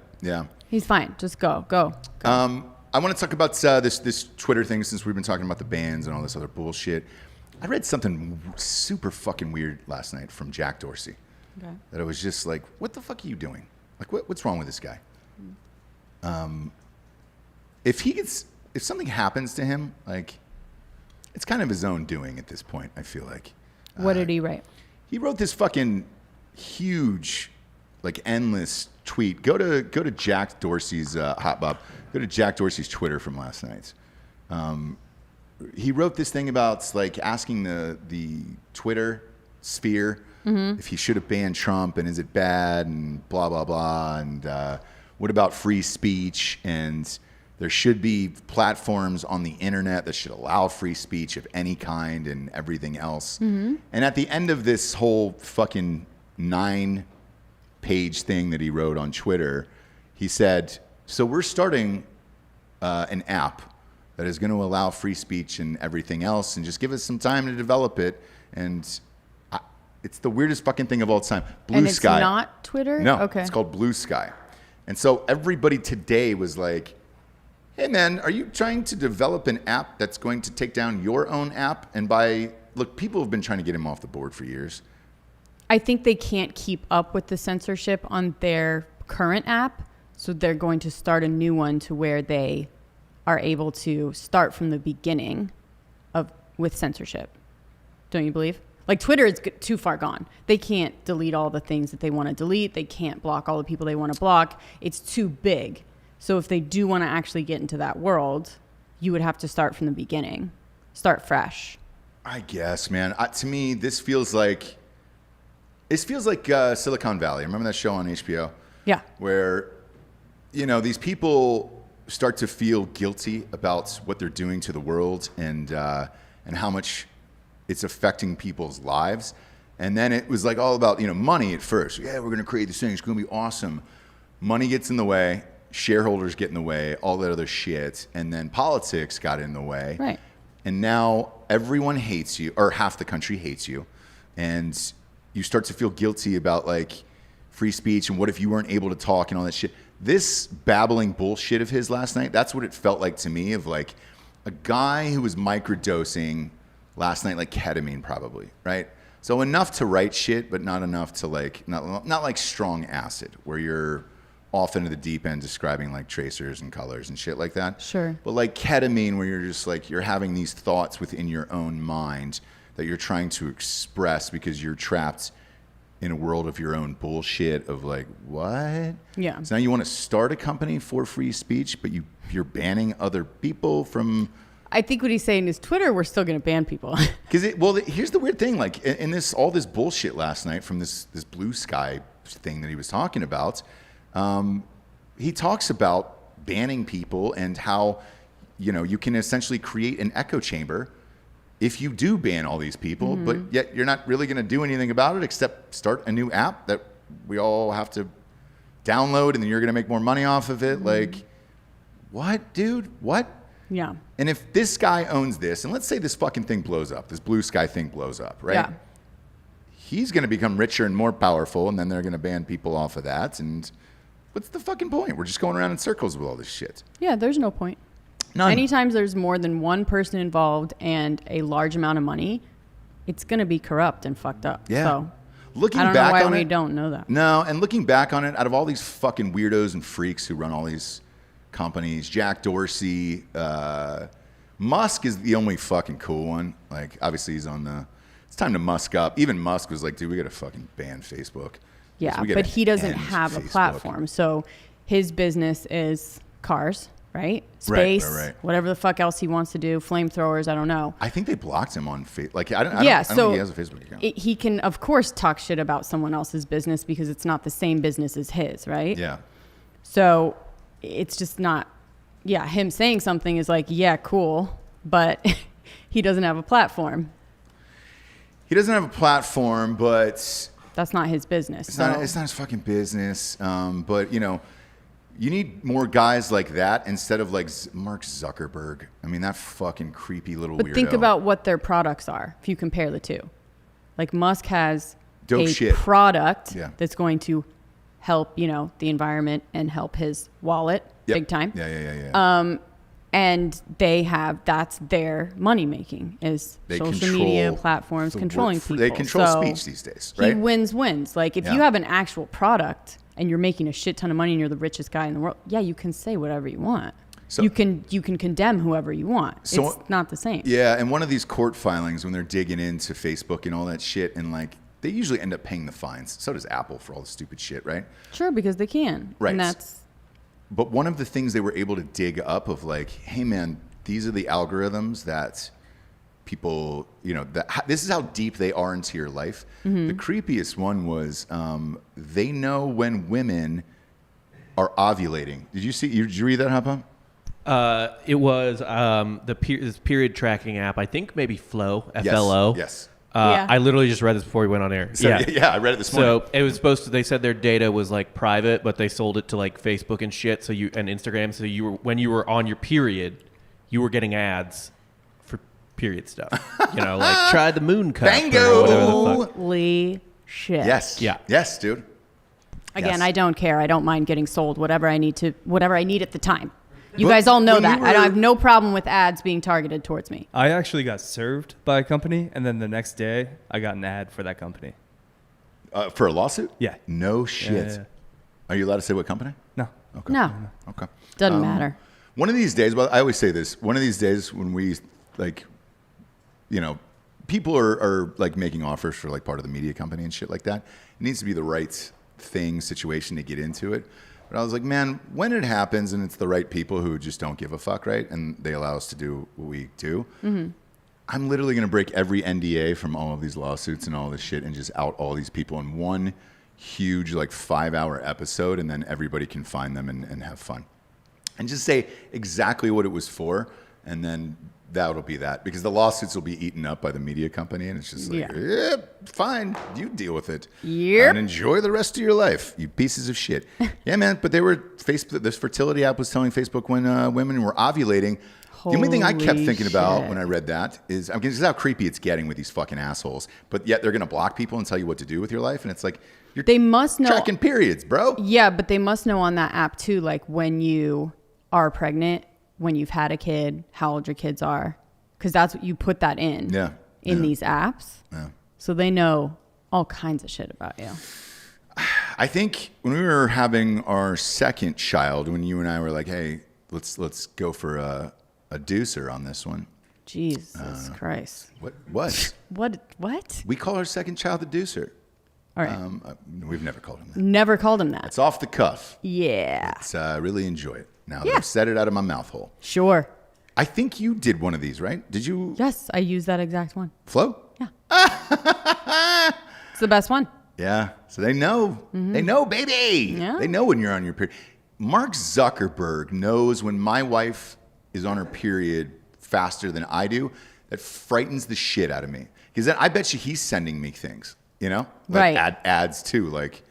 He's fine. Just go. I want to talk about this Twitter thing since we've been talking about the bans and all this other bullshit. I read something super fucking weird last night from Jack Dorsey. Okay. That I was just like, what the fuck are you doing? Like, what's wrong with this guy? If something happens to him, like, it's kind of his own doing at this point, I feel like. What did he write? He wrote this fucking huge, like, endless tweet. Go to Jack Dorsey's Hot Bob. Go to Jack Dorsey's Twitter from last night. He wrote this thing about like asking the Twitter sphere if he should have banned Trump and is it bad and blah blah blah and what about free speech and there should be platforms on the internet that should allow free speech of any kind and everything else. And at the end of this whole fucking 9-page thing that he wrote on Twitter, he said, so we're starting an app that is going to allow free speech and everything else and just give us some time to develop it. And it's the weirdest fucking thing of all time. Blue Sky. It's not Twitter? No, Okay. it's called Blue Sky. And so everybody today was like, hey man, are you trying to develop an app that's going to take down your own app? And look, people have been trying to get him off the board for years. I think they can't keep up with the censorship on their current app, so they're going to start a new one to where they are able to start from the beginning with censorship. Don't you believe? Like, Twitter is too far gone. They can't delete all the things that they want to delete. They can't block all the people they want to block. It's too big. So if they do want to actually get into that world, you would have to start from the beginning. Start fresh. I guess, man. To me, this feels like Silicon Valley. Remember that show on HBO? Yeah. Where, these people start to feel guilty about what they're doing to the world and how much it's affecting people's lives. And then it was like all about, money at first. Yeah, we're going to create this thing. It's going to be awesome. Money gets in the way. Shareholders get in the way. All that other shit. And then politics got in the way. Right. And now everyone hates you, or half the country hates you. And you start to feel guilty about like free speech and what if you weren't able to talk and all that shit. This babbling bullshit of his last night, that's what it felt like to me, of like a guy who was microdosing last night, like ketamine probably, right? So enough to write shit, but not enough to like, not like strong acid where you're off into the deep end describing like tracers and colors and shit like that. Sure. But like ketamine where you're just like, you're having these thoughts within your own mind that you're trying to express because you're trapped in a world of your own bullshit of like, what? Yeah. So now you want to start a company for free speech, but you're banning other people from... I think what he's saying is Twitter, we're still going to ban people. Because here's the weird thing, like in all this bullshit last night from this Blue Sky thing that he was talking about, he talks about banning people and how, you can essentially create an echo chamber if you do ban all these people, but yet you're not really going to do anything about it except start a new app that we all have to download and then you're going to make more money off of it. Like, what, dude? What? Yeah. And if this guy owns this, and let's say this fucking thing blows up, this Blue Sky thing blows up, right? Yeah. He's going to become richer and more powerful, and then they're going to ban people off of that. And What's the fucking point? We're just going around in circles with all this shit. Yeah, there's no point. None. Anytime there's more than one person involved and a large amount of money, it's going to be corrupt and fucked up. Yeah. So Looking I don't back know why on we it, don't know that. No, and looking back on it, out of all these fucking weirdos and freaks who run all these companies, Jack Dorsey, Musk is the only fucking cool one. Like, obviously he's on the, it's time to Musk up. Even Musk was like, dude, we got to fucking ban Facebook. Yeah, We gotta but he doesn't end have a Facebook. platform. So his business is cars, right? Right, Space, right. whatever the fuck else he wants to do, flamethrowers, I don't know. I think they blocked him on Facebook. Like, I don't Yeah, think so he has a Facebook account. he can, of course, talk shit about someone else's business because it's not the same business as his, right? Yeah. So it's just not, yeah, him saying something is like, yeah, cool, but he doesn't have a platform. He doesn't have a platform, but That's not his business. it's not his fucking business. But, you know, you need more guys like that instead of like Mark Zuckerberg. I mean, that fucking creepy little But weirdo. think about what their products are if you compare the two. Like Musk has Dope a shit. product Yeah. that's going to help, you know, the environment and help his wallet Yep. big time. Yeah. And they have, that's their money making is They social media control platforms the controlling work- people. They control So speech these days, he right? wins. Like if Yeah. you have an actual product and you're making a shit ton of money and you're the richest guy in the world, yeah, you can say whatever you want. So- you can condemn whoever you want. So- it's not the same. Yeah, and one of these court filings when they're digging into Facebook and all that shit, and like they usually end up paying the fines. So does Apple for all the stupid shit, right? Sure, because they can. Right. And that's But one of the things they were able to dig up of like, hey man, these are the algorithms that people, you know, this is how deep they are into your life. Mm-hmm. The creepiest one was they know when women are ovulating. Did you read that, Hapa? It was this period tracking app. I think maybe Flow, FLO. Yes. Yeah. I literally just read this before we went on air. So, yeah, I read it this morning. So it was supposed to. They said their data was like private, but they sold it to like Facebook and shit. So and Instagram. So when you were on your period, you were getting ads for period stuff. You know, like try the moon cup Bango! or whatever the fuck. holy shit. Yes. Yeah. Yes, dude. Again, Yes. I don't care. I don't mind getting sold whatever I need at the time. You But guys all know when that. you I don't were- have no problem with ads being targeted towards me. I actually got served by a company, and then the next day I got an ad for that company. For a lawsuit? Yeah. No shit. Yeah. Are you allowed to say what company? No. Okay. No, Okay. doesn't matter. One of these days, well, I always say this. One of these days when we, like, you know, people are like making offers for like part of the media company and shit like that. It needs to be the right situation to get into it. But I was like, man, when it happens and it's the right people who just don't give a fuck, right? And they allow us to do what we do. Mm-hmm. I'm literally going to break every NDA from all of these lawsuits and all this shit and just out all these people in one huge, like 5-hour episode. And then everybody can find them and have fun. And just say exactly what it was for. And then that'll be that. Because the lawsuits will be eaten up by the media company. And it's just like, yeah, fine. You deal with it. Yep. And enjoy the rest of your life, you pieces of shit. Yeah, man. But this fertility app was telling Facebook when women were ovulating. The only thing I kept Holy thinking about shit. when I read that is, I mean, this is how creepy it's getting with these fucking assholes. But yet they're going to block people and tell you what to do with your life. And it's like, you're They must know. tracking periods, bro. Yeah, but they must know on that app too, like when you are pregnant, when you've had a kid, how old your kids are. Because that's what you put that in. Yeah. In Yeah. these apps. Yeah. So they know all kinds of shit about you. I think when we were having our second child, when you and I were like, hey, let's go for a deucer on this one. Jesus Christ. What? What? We call our second child the deucer. All right. We've never called him that. Never called him that. It's off the cuff. Yeah. It's really enjoy it. Now that Yeah. I've said it out of my mouth hole. Sure. I think you did one of these, right? Did you? Yes, I use that exact one. Flo? It's the best one. Yeah. So they know. They know, baby. Yeah. They know when you're on your period. Mark Zuckerberg knows when my wife is on her period faster than I do. That frightens the shit out of me. Because then I bet you he's sending me things, you know? Like Right. ads too. Like,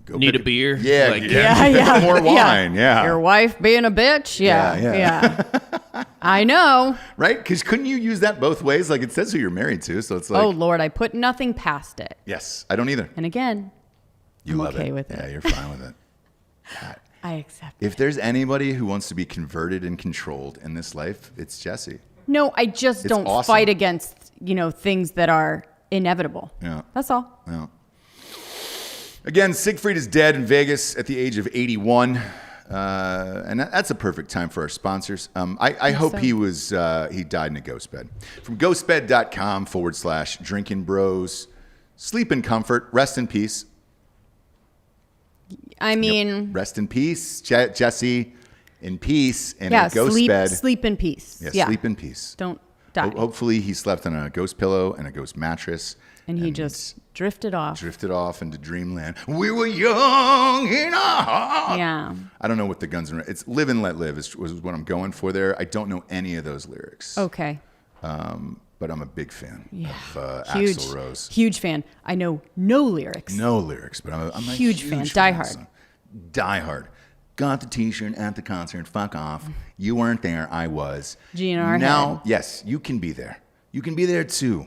go Need pick a beer? Yeah. Like- Yeah. More wine. Yeah. Your wife being a bitch. Yeah, Yeah. yeah. I know. Right? Because couldn't you use that both ways? Like it says who you're married to. So it's like, Oh, Lord, I put nothing past it. yes, I don't either. And again, You I'm love okay it. with Yeah, it. you're fine with it. I accept If there's anybody who wants to be converted and controlled in this life, it's Jesse. No, I just don't awesome. fight against, things that are inevitable. Yeah. That's all. Yeah. Again, Siegfried is dead in Vegas at the age of 81. And that's a perfect time for our sponsors. I hope he died in a ghost bed. From ghostbed.com/drinking bros. Sleep in comfort. Rest in peace. I mean, Rest in peace, Jesse. In peace in a ghost bed. Sleep in peace. Yeah, sleep in peace. Don't die. Hopefully he slept on a ghost pillow and a ghost mattress. And he just drifted off. Drifted off into dreamland. We were young in our heart. Yeah. I don't know what the Guns N' It's Live and Let Live was what I'm going for there. I don't know any of those lyrics. Okay. But I'm a big fan of Huge, Axl Rose. Huge fan. I know no lyrics. No lyrics, but I'm a Huge fan. Die hard. Die hard. Got the t-shirt at the concert. Fuck off. You weren't there. I was. G in our now, head. yes, you can be there. You can be there too.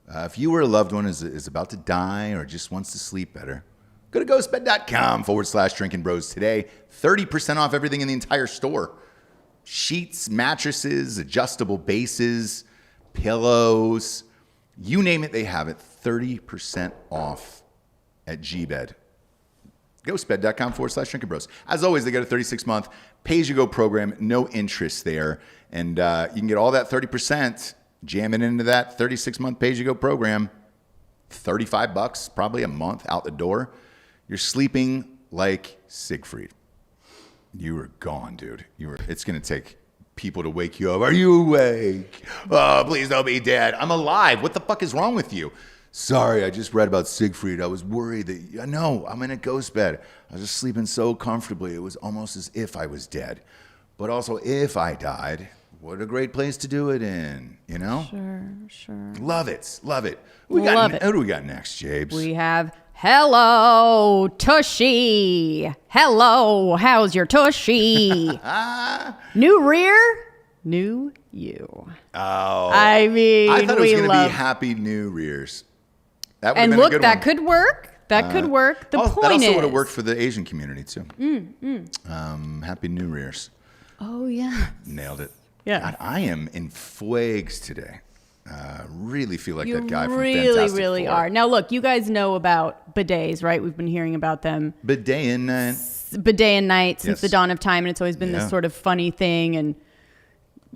If you or a loved one is about to die or just wants to sleep better, go to ghostbed.com/drinking bros today. 30% off everything in the entire store. Sheets, mattresses, adjustable bases, pillows, you name it, they have it. 30% off at Gbed. Ghostbed.com/drinking bros. As always, they got a 36-month pay-as-you-go program, no interest there. And you can get all that 30%, jam it into that 36-month pay-as-you-go program. $35 probably a month out the door. You're sleeping like Siegfried. You were gone, dude. It's going to take people to wake you up. Are you awake? Oh, please don't be dead. I'm alive. What the fuck is wrong with you? Sorry, I just read about Siegfried. I was worried that, no, I'm in a ghost bed. I was just sleeping so comfortably. It was almost as if I was dead. But also, if I died, what a great place to do it in, Sure. Love it. Love it. Who do we got next, Jabes? We have Hello Tushy. Hello, how's your tushy? New rear, new you. Oh. I mean, I thought it was going to love be Happy New Rears. That would And have been look, a good that one. could work. That could work. The That point also is, would have worked for the Asian community, too. Happy New Rears. Oh yeah, Nailed it. Yeah. God, I am in fuegs today. Really feel like you that guy from really, Fantastic really Four. are. Now, look, you guys know about bidets, right? We've been hearing about them Bidet and bidet and night since Yes. the dawn of time, and it's always been Yeah. this sort of funny thing. And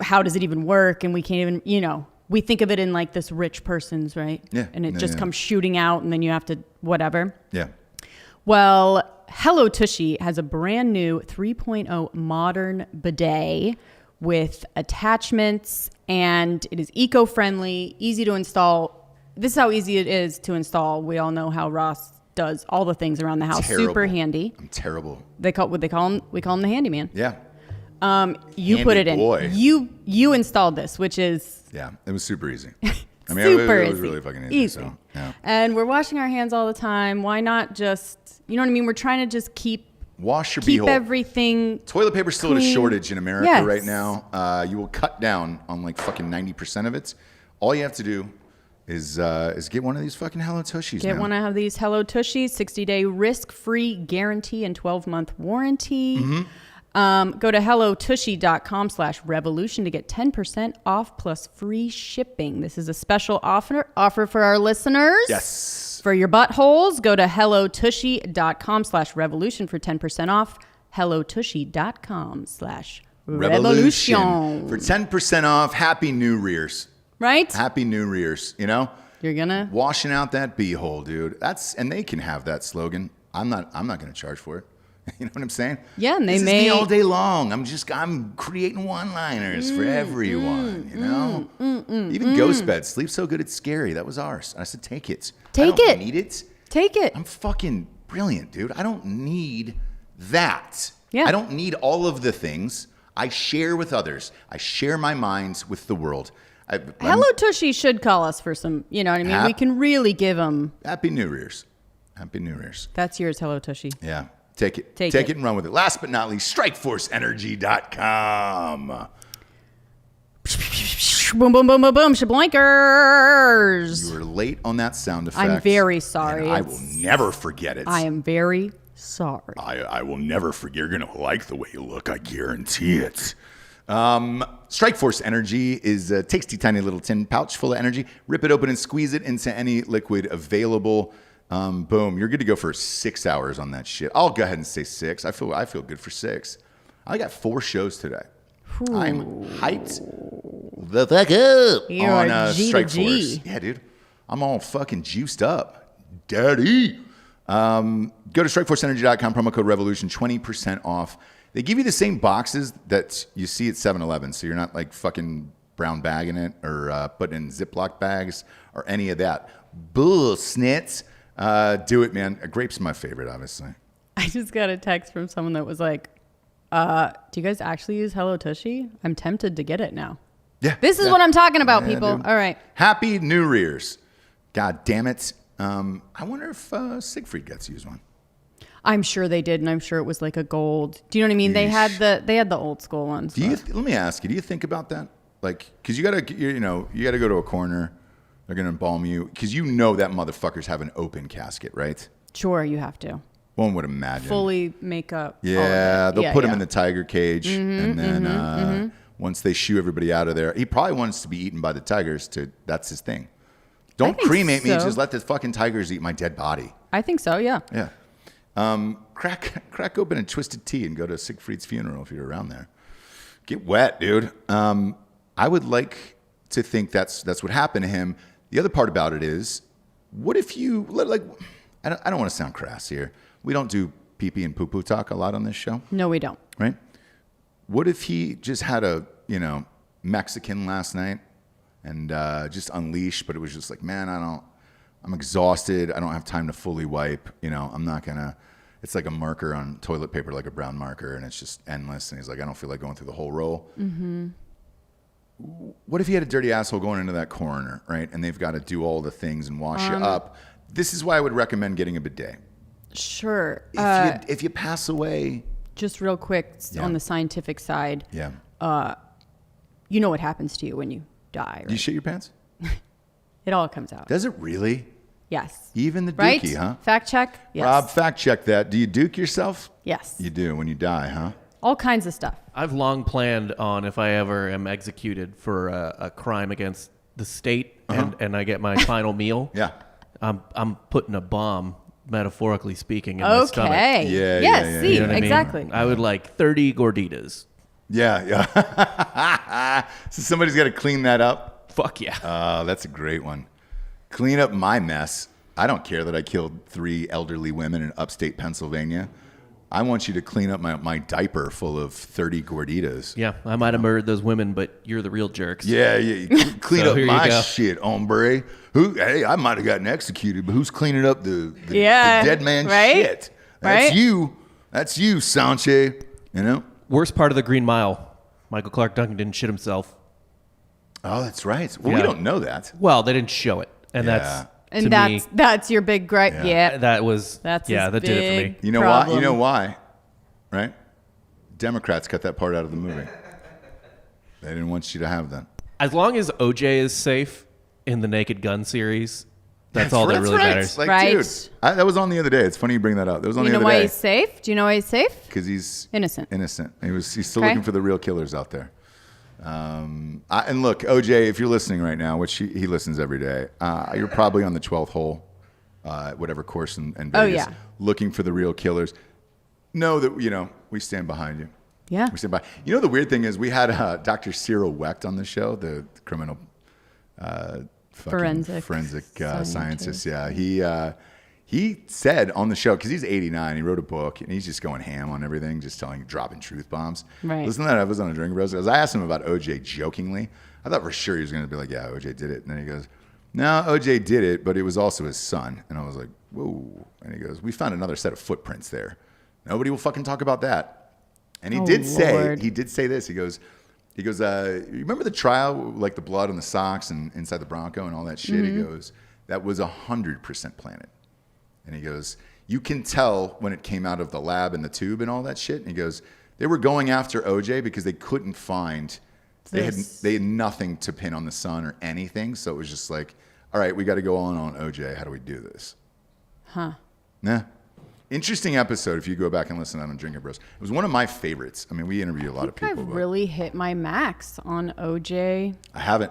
how does it even work? And we can't even, we think of it in like this rich person's, right? Yeah. And it Yeah, just yeah. comes shooting out, and then you have to whatever. yeah. Well, Hello Tushy has a brand new 3.0 modern bidet with attachments, and it is eco-friendly, easy to install. This is how easy it is to install. We all know how Ross does all the things around the house. Terrible. Super handy. I'm terrible. They call him. We call him the handyman. Yeah. You Handy put it in. boy. You installed this, which is Yeah. It was super easy. I mean, super it was easy. really fucking easy. So, yeah. And we're washing our hands all the time. Why not just, you know what I mean? We're trying to just keep Wash your keep beehole. everything. Toilet paper's still at a clean. shortage in America Yes. right now. You will cut down on like fucking 90% of it. All you have to do is get one of these fucking Hello Tushis. Get man. one of these Hello Tushies, 60-day risk-free guarantee and 12-month warranty. Go to hellotushy.com/revolution to get 10% off plus free shipping. This is a special offer for our listeners. Yes. For your buttholes, go to hellotushy.com/revolution for 10% off. hellotushy.com/revolution. For 10% off, Happy New Rears. Right? Happy New Rears, You're gonna Washing out that beehole, dude. And they can have that slogan. I'm not going to charge for it. You know what I'm saying? Yeah, and they this may is me all day long. I'm creating one-liners for everyone, Even Ghost Bed, Sleep So Good It's Scary. That was ours. I said, take it. Take I don't it. need it. take it. I'm fucking brilliant, dude. I don't need that. Yeah. I don't need all of the things. I share with others. I share my minds with the world. Hello Tushy should call us for some, you know what I mean? We can really give them. Happy New Year's. Happy New Year's. That's yours, Hello Tushy. Yeah. Take it. Take it it. and run with it. Last but not least, StrikeforceEnergy.com. Boom, boom, boom, boom, boom, shablankers. You were late on that sound effect. I'm very sorry. and I will never forget it. I am very Sorry. I will never forget. You're going to like the way you look. I guarantee it. Strikeforce Energy is a tasty, tiny little tin pouch full of energy. Rip it open and squeeze it into any liquid available. Boom. You're good to go for 6 hours on that shit. I'll go ahead and say 6. I feel good for 6. I got 4 shows today. Ooh. I'm hyped the fuck up You on are G to Strikeforce. G. Yeah, dude. I'm all fucking juiced up. Daddy. Go to strikeforceenergy.com, promo code REVOLUTION, 20% off. They give you the same boxes that you see at 7-Eleven, so you're not like fucking brown bagging it or putting in Ziploc bags or any of that. Bull snits. Do it, man. Grape's my favorite, obviously. I just got a text from someone that was like, do you guys actually use Hello Tushy? I'm tempted to get it now. Yeah. This is what I'm talking about, people. Dude. All right. Happy New Rears. God damn it. I wonder if Siegfried gets to use one. I'm sure they did, and I'm sure it was like a gold. Do you know what I mean? They had the old school ones. Let me ask you, do you think about that? Like, because you gotta go to a corner. They're gonna embalm you because you know that motherfuckers have an open casket, right? Sure, you have to. One would imagine. Fully makeup. Yeah, they'll put him in the tiger cage, and then once they shoo everybody out of there, he probably wants to be eaten by the tigers. That's his thing. Don't cremate me. Just let the fucking tigers eat my dead body. I think so. Yeah. Yeah. Crack open a twisted tea and go to Siegfried's funeral if you're around there. Get wet, dude. I would like to think that's what happened to him. The other part about it is, what if you like? I don't want to sound crass here. We don't do pee-pee and poo-poo talk a lot on this show. No, we don't. Right? What if he just had a Mexican last night and just unleashed, but it was just like, man, I'm exhausted. I don't have time to fully wipe. I'm not gonna. It's like a marker on toilet paper, like a brown marker, and it's just endless. And he's like, I don't feel like going through the whole roll. Mm-hmm. What if he had a dirty asshole going into that coroner, right? And they've got to do all the things and wash you up. This is why I would recommend getting a bidet. Sure. If you pass away. Just real quick on the scientific side. Yeah. You know what happens to you when you die, right? Do you shit your pants? It all comes out. Does it really? Yes. Even the right? dookie, huh? Fact check? Yes. Rob, fact check that. Do you duke yourself? Yes. You do when you die, huh? All kinds of stuff. I've long planned on if I ever am executed for a crime against the state and I get my final meal. Yeah. I'm putting a bomb, metaphorically speaking, in my stomach. Yeah. Yes, see, You know what exactly. I mean? I would like 30 gorditas. Yeah. So somebody's got to clean that up. Fuck yeah. That's a great one. Clean up my mess. I don't care that I killed 3 elderly women in upstate Pennsylvania. I want you to clean up my diaper full of 30 gorditas. Yeah, I might have murdered those women, but you're the real jerks. Yeah. Clean So up here you my go. shit, hombre. Hey, I might have gotten executed, but who's cleaning up the dead man shit? That's you. That's you, Sanche. Worst part of the Green Mile, Michael Clark Duncan didn't shit himself. Oh, that's right. Well, we don't know that. Well, they didn't show it, and that's your big gripe. Yeah. that was That's that did it for me. You know problem. why? You know why? Right? Democrats cut that part out of the movie. They didn't want you to have that. As long as OJ is safe in the Naked Gun series, that's all that really matters. Like, Right. dude, that was on the other day. It's funny you bring that up. That was on You the know other why day. he's safe? Do you know why he's safe? Because he's Innocent. He's still Okay. looking for the real killers out there. And look, OJ, if you're listening right now, which he listens every day, you're probably on the 12th hole, whatever course in Vegas, looking for the real killers. Know that we stand behind you. Yeah. We stand by. The weird thing is we had Dr. Cyril Wecht on the show, the criminal forensic scientist. Yeah, he said on the show, because he's 89, he wrote a book and he's just going ham on everything, just dropping truth bombs. Right. Listen to that. I was on a drink bros. I asked him about OJ jokingly. I thought for sure he was going to be like, yeah, OJ did it. And then he goes, no, OJ did it, but it was also his son. And I was like, whoa. And he goes, we found another set of footprints there. Nobody will fucking talk about that. And he did say this. He goes, you remember the trial, like the blood on the socks and inside the Bronco and all that shit? Mm-hmm. He goes, that was 100% planted. And he goes, you can tell when it came out of the lab and the tube and all that shit. And he goes, they were going after OJ because they couldn't find, they had nothing to pin on the son or anything. So it was just like, all right, we got to go on OJ. How do we do this? Huh. Yeah. Interesting episode if you go back and listen on Drinking Bros. It was one of my favorites. I mean, we interview a lot of people. I've but really hit my max on OJ. I haven't.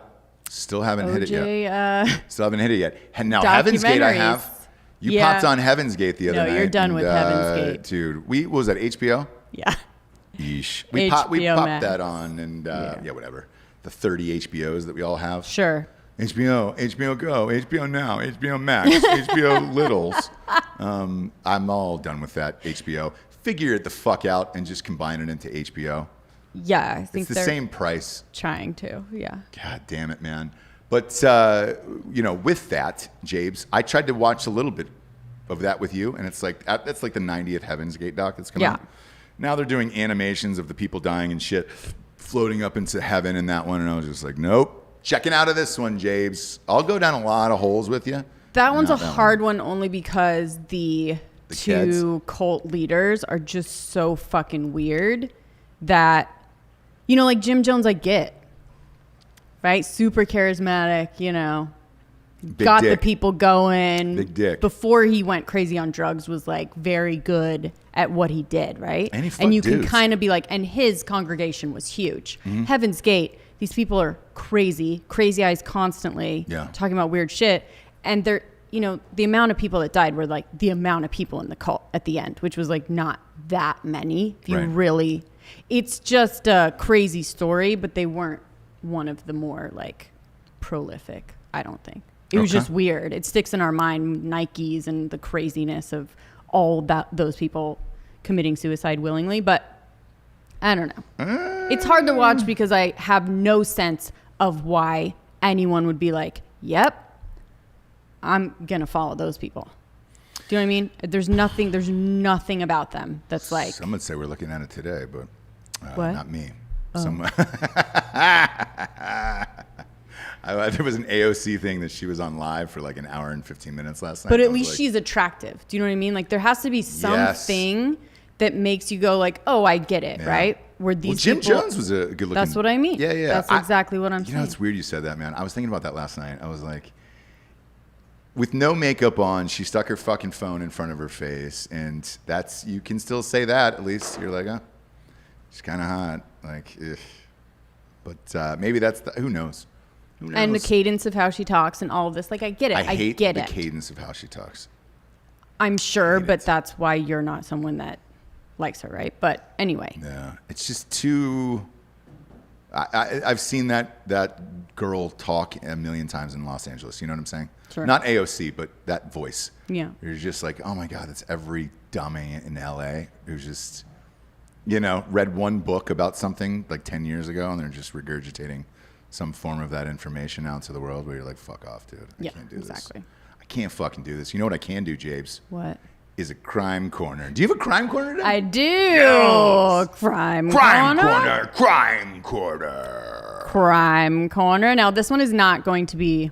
Still haven't hit it yet. OJ, Still haven't hit it yet. And now Heaven's Gate I have. documentaries. You Yeah. popped on Heaven's Gate the other night. No, you're done with Heaven's Gate. Dude, what was that, HBO? Yeah. Yeesh. We popped Max. that on and yeah, whatever. The 30 HBOs that we all have. Sure. HBO, HBO Go, HBO Now, HBO Max, HBO Littles. I'm all done with that HBO. Figure it the fuck out and just combine it into HBO. Yeah, I think It's the they're same price. trying to. Yeah. God damn it, man. But, with that, Jabes, I tried to watch a little bit of that with you, and it's like, that's like the 90th Heaven's Gate doc that's coming out. Now they're doing animations of the people dying and shit, floating up into heaven in that one, and I was just like, nope. Checking out of this one, Jabes. I'll go down a lot of holes with you. That one's a Not that hard one only because the two cult leaders are just so fucking weird that, like Jim Jones, I get. Right? Super charismatic, Big got dick. the people going. Big dick. Before he went crazy on drugs was like very good at what he did, right? And he fucked you can dudes. kind of be like, and his congregation was huge. Mm-hmm. Heaven's Gate, these people are crazy eyes constantly, talking about weird shit. And they're, the amount of people that died were like the amount of people in the cult at the end, which was like not that many. If you really, it's just a crazy story, but they weren't one of the more like prolific, I don't think. It was just weird. It sticks in our mind, Nikes and the craziness of all that those people committing suicide willingly. But I don't know. It's hard to watch because I have no sense of why anyone would be like, yep, I'm going to follow those people. Do you know what I mean? There's nothing about them that's like. Some would say we're looking at it today, but What? not me. There was an AOC thing that she was on live for like an hour and 15 minutes last night. But at least she's attractive. Do you know what I mean? Like there has to be something that makes you go like, oh, I get it, right? Where these Jim people, Jones was a good looking. That's what I mean. Yeah. That's exactly what I'm saying. It's weird you said that, man. I was thinking about that last night. I was like, with no makeup on, she stuck her fucking phone in front of her face, and that's, you can still say that. At least you're like, she's kind of hot. Like, ugh. But maybe that's who knows. And the cadence of how she talks and all of this. Like, I get it. I hate get the it. cadence of how she talks. I'm sure, but that's why you're not someone that likes her, right? But anyway. Yeah. It's just too... I've seen that girl talk a million times in Los Angeles. You know what I'm saying? Sure. Not AOC, but that voice. Yeah. You're just like, oh my God, that's every dummy in LA who's just, read one book about something like 10 years ago, and they're just regurgitating some form of that information out to the world where you're like, fuck off, dude. I can't do exactly. this. I can't fucking do this. You know what I can do, Jabes? What? Is a crime corner. Do you have a crime corner today? I do. Yes. Crime corner. Crime corner. Crime corner. Now, this one is not going to be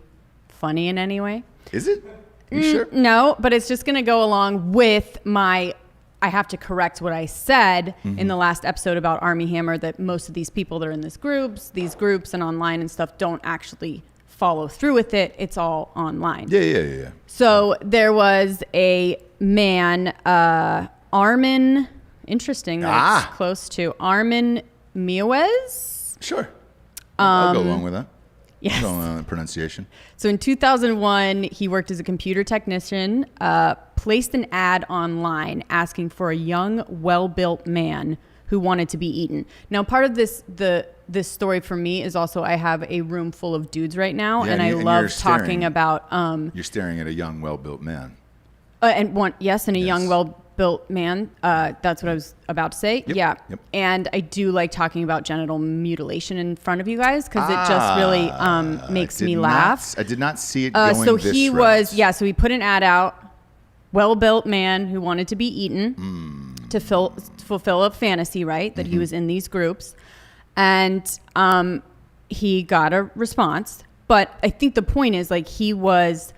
funny in any way. Is it? You sure? No, but it's just going to go along with my... I have to correct what I said in the last episode about Army Hammer, that most of these people that are in these groups and online and stuff don't actually follow through with it. It's all online. Yeah. So there was a man, Armin, interesting, that's close to Armin Mewes. Sure. I'll go along with that. Yes. Go along with the pronunciation. So in 2001, he worked as a computer technician, placed an ad online asking for a young, well-built man who wanted to be eaten. Now, part of this story for me is also I have a room full of dudes right now, and I love talking about... you're staring at a young, well-built man. And a young, well-built man. That's what I was about to say. Yep. Yeah. Yep. And I do like talking about genital mutilation in front of you guys because it just really makes me laugh. I did not see it going so this he route. so he put an ad out, well-built man who wanted to be eaten to fulfill a fantasy, right? That he was in these groups. And he got a response. But I think the point is, like, he was...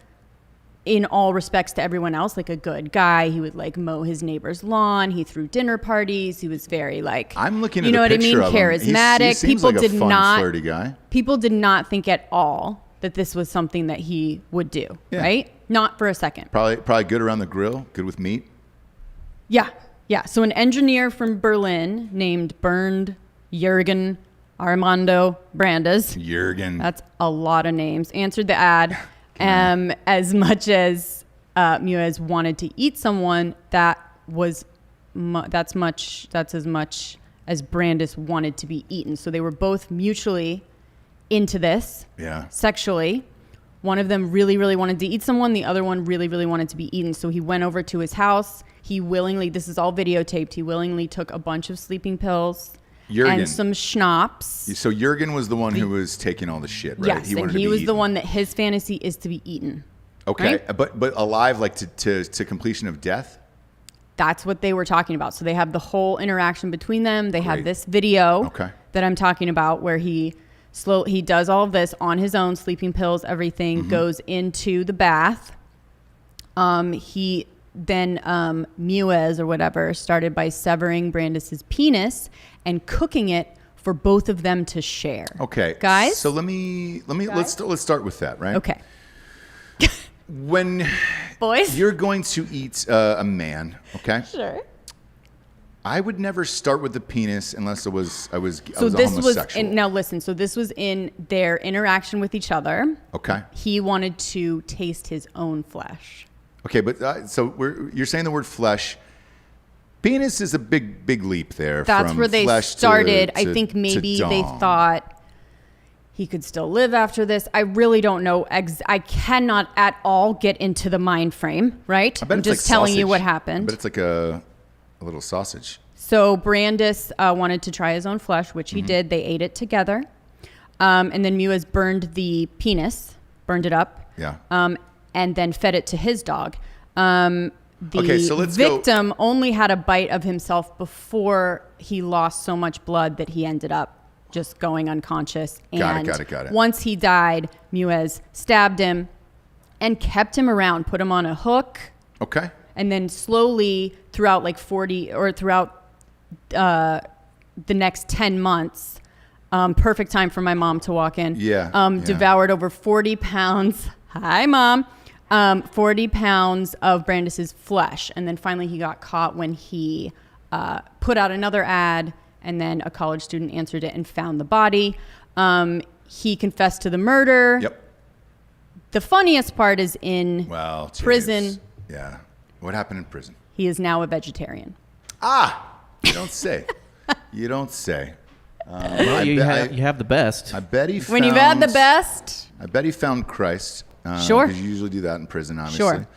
in all respects to everyone else, like a good guy. He would like mow his neighbor's lawn. He threw dinner parties. He was very like, I'm looking at you know the what I mean? picture of him. Charismatic. He seems People like a did fun, not, flirty guy. People did not think at all that this was something that he would do, right? Not for a second. Probably good around the grill. Good with meat. Yeah. Yeah. So an engineer from Berlin named Bernd Jürgen Armando Brandes. Jürgen. That's a lot of names. Answered the ad. As much as Muez wanted to eat someone, that's as much as Brandes wanted to be eaten. So they were both mutually into this. Yeah. Sexually. One of them really, really wanted to eat someone. The other one really, really wanted to be eaten. So he went over to his house. He willingly, this is all videotaped, he willingly took a bunch of sleeping pills Jürgen. and some schnapps. So Jürgen was the one who was taking all the shit, right? Yes, and he was the eaten. one that his fantasy is to be eaten. Okay, right? but alive, like to completion of death? That's what they were talking about. So they have the whole interaction between them. They have Great. this video Okay. that I'm talking about where he does all of this on his own, sleeping pills, everything, goes into the bath. He then Muez or whatever started by severing Brandis's penis and cooking it for both of them to share. Okay, guys. So let's start with that, right? Okay, When boys. you're going to eat a man, okay? Sure. I would never start with the penis unless I was So a this was homosexual. now listen. So this was in their interaction with each other. Okay. He wanted to taste his own flesh. Okay, but you're saying the word flesh. Penis is a big leap there. That's from where they flesh started. to I think maybe they dong. thought he could still live after this. I really don't know. I cannot at all get into the mind frame, right? I bet I'm it's just like telling you sausage. what I happened. bet it's like a little sausage. So Brandis wanted to try his own flesh, which he did. They ate it together. And then Muez burned the penis, burned it up. Yeah. And then fed it to his dog. The Okay, so let's go- victim only had a bite of himself before he lost so much blood that he ended up just going unconscious. And Got it. once he died, Muez stabbed him and kept him around, put him on a hook, Okay. and then slowly throughout the next 10 months, perfect time for my mom to walk in. Yeah. Devoured over 40 pounds. Hi, Mom. 40 pounds of Brandis's flesh. And then finally he got caught when he put out another ad, and then a college student answered it and found the body. He confessed to the murder. Yep. The funniest part is in prison. James. Yeah. What happened in prison? He is now a vegetarian. You don't say. You don't say. Well, you have the best. I bet he found, When you've had the best. I bet he found Christ. Sure. Because you usually do that in prison, obviously. Sure.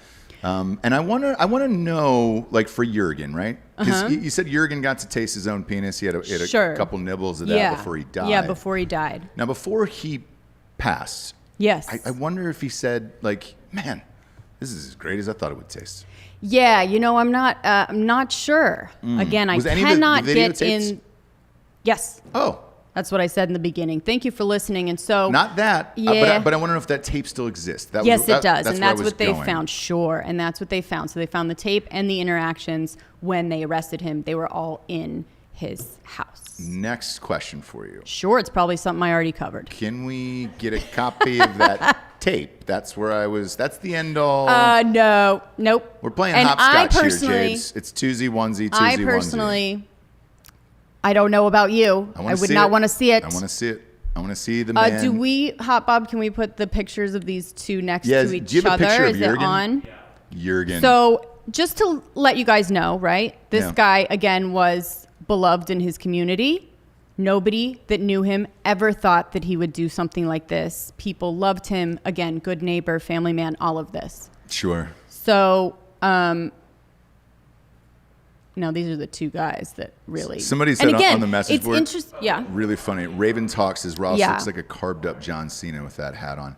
And I want to know, like, for Jürgen, right? Because you said Jürgen got to taste his own penis. He had a Sure. couple nibbles of that before he died. Yeah, before he died. Now, before he passed, Yes. I wonder if he said, like, man, this is as great as I thought it would taste. Yeah, I'm not sure. Again, I Was any of the cannot video get tapes? in. Yes, Oh, that's what I said in the beginning. Thank you for listening. And so, not that. Yeah. But I want to know if that tape still exists. yes, it does, and where I that's was what they going. found. Sure, and that's what they found. So they found the tape and the interactions when they arrested him. They were all in his house. Next question for you. Sure, it's probably something I already covered. Can we get a copy of that tape? That's where I was. That's the end all. No, nope. We're playing And I hopscotch here, personally- James. It's twosie, onesie, twosie, I onesie. personally, I don't know about you. I would not want to see it. I want to see it. I want to see the man. Do we, Hot Bob, can we put the pictures of these two next Yeah, to each do you have a other? picture of Is it Jürgen? on? Jürgen. So just to let you guys know, right? This Yeah. guy, again, was beloved in his community. Nobody that knew him ever thought that he would do something like this. People loved him. Again, good neighbor, family man, all of this. Sure. So, no, these are the two guys that really. Somebody said and again, on the message it's board. Yeah. Really funny. Raven Talk says Ross Yeah. looks like a carbed up John Cena with that hat on.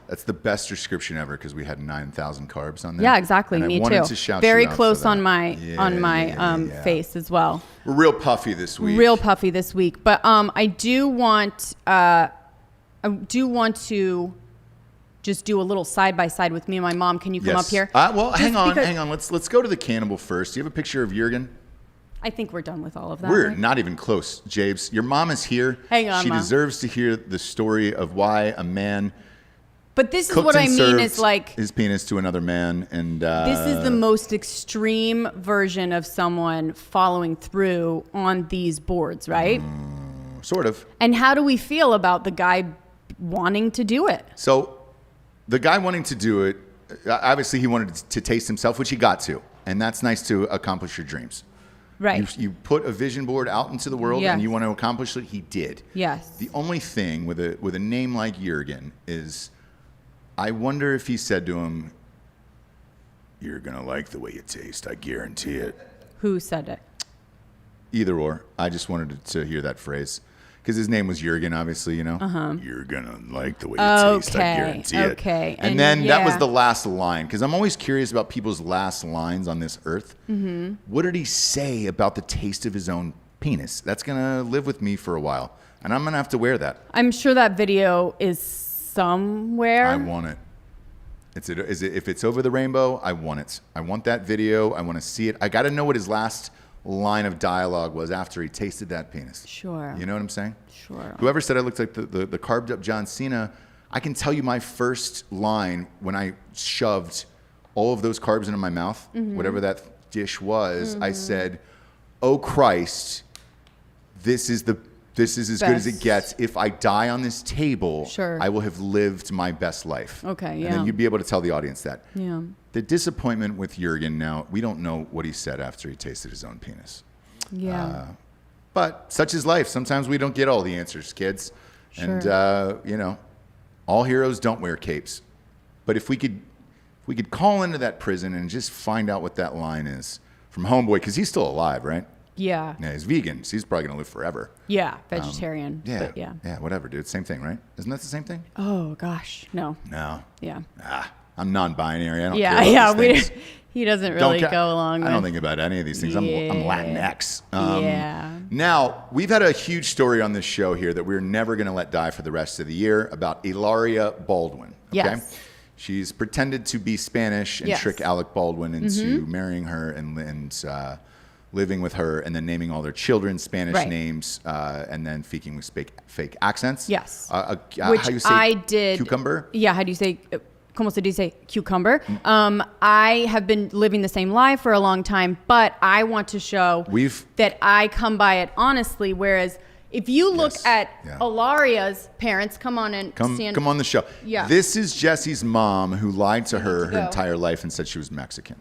That's the best description ever because we had 9,000 carbs on there. Yeah, exactly. And I Me wanted too. to shout Very you out close for that. on my Yeah. face as well. We're real puffy this week. Real puffy this week, but I do want to just do a little side by side with me and my mom. Can you come up here? Well, Just hang on. because- Let's go to the cannibal first. Do you have a picture of Jürgen? I think we're done with all of that. We're right? not even close, James. Your mom is here. Hang on, She Mom. deserves to hear the story of why a man But this is cooked what I and mean served is like, his penis to another man, and this is the most extreme version of someone following through on these boards, right? sort of. And how do we feel about the guy wanting to do it? So the guy wanting to do it, obviously he wanted to taste himself, which he got to, and that's nice to accomplish your dreams. Right. You put a vision board out into the world, Yes. and you want to accomplish it. He did. Yes. The only thing with a name like Jürgen is, I wonder if he said to him, "You're gonna like the way you taste. I guarantee it." Who said it? Either or. I just wanted to hear that phrase because his name was Jürgen, obviously. You know, You're gonna like the way you taste. I guarantee it. Okay. And then that was the last line, because I'm always curious about people's last lines on this earth. Mm-hmm. What did he say about the taste of his own penis? That's gonna live with me for a while, and I'm gonna have to wear that. I'm sure that video is somewhere. I want it. If it's over the rainbow, I want it. I want that video. I want to see it. I got to know what his last line of dialogue was after he tasted that penis. Sure. You know what I'm saying? Sure. Whoever said I looked like the carved up John Cena, I can tell you my first line when I shoved all of those carbs into my mouth, whatever that dish was, I said, "Oh Christ, this is as good as it Best. gets. If I die on this table, Sure. I will have lived my best life." Okay, And yeah. then you'd be able to tell the audience that. Yeah. The disappointment with Jürgen now, we don't know what he said after he tasted his own penis. Yeah. But such is life. Sometimes we don't get all the answers, kids. Sure. And, all heroes don't wear capes. But if we could call into that prison and just find out what that line is from Homeboy, because he's still alive, right? Yeah. Yeah, he's vegan, so he's probably going to live forever. Yeah. Vegetarian. Yeah. But yeah. Yeah, whatever, dude. Same thing, right? Isn't that the same thing? Oh gosh. No. No. Yeah. I'm non-binary. I don't Yeah. care Yeah. about these things. He doesn't really Don't ca- go along with. I don't think about any of these things. I'm Latinx. Yeah. Now, we've had a huge story on this show here that we're never going to let die for the rest of the year about Hilaria Baldwin. Okay? Yes. She's pretended to be Spanish and Yes. trick Alec Baldwin into marrying her and living with her, and then naming all their children Spanish Right. names, and then speaking with fake accents. Yes. How Which you say I did. cucumber? Yeah. How do you say? Como se dice cucumber? I have been living the same life for a long time, but I want to show that I come by it honestly. Whereas if you look Yes. at Yeah. Ilaria's parents, come on and stand. Come on the show. Yeah. This is Jesse's mom who lied to her go. entire life and said she was Mexican.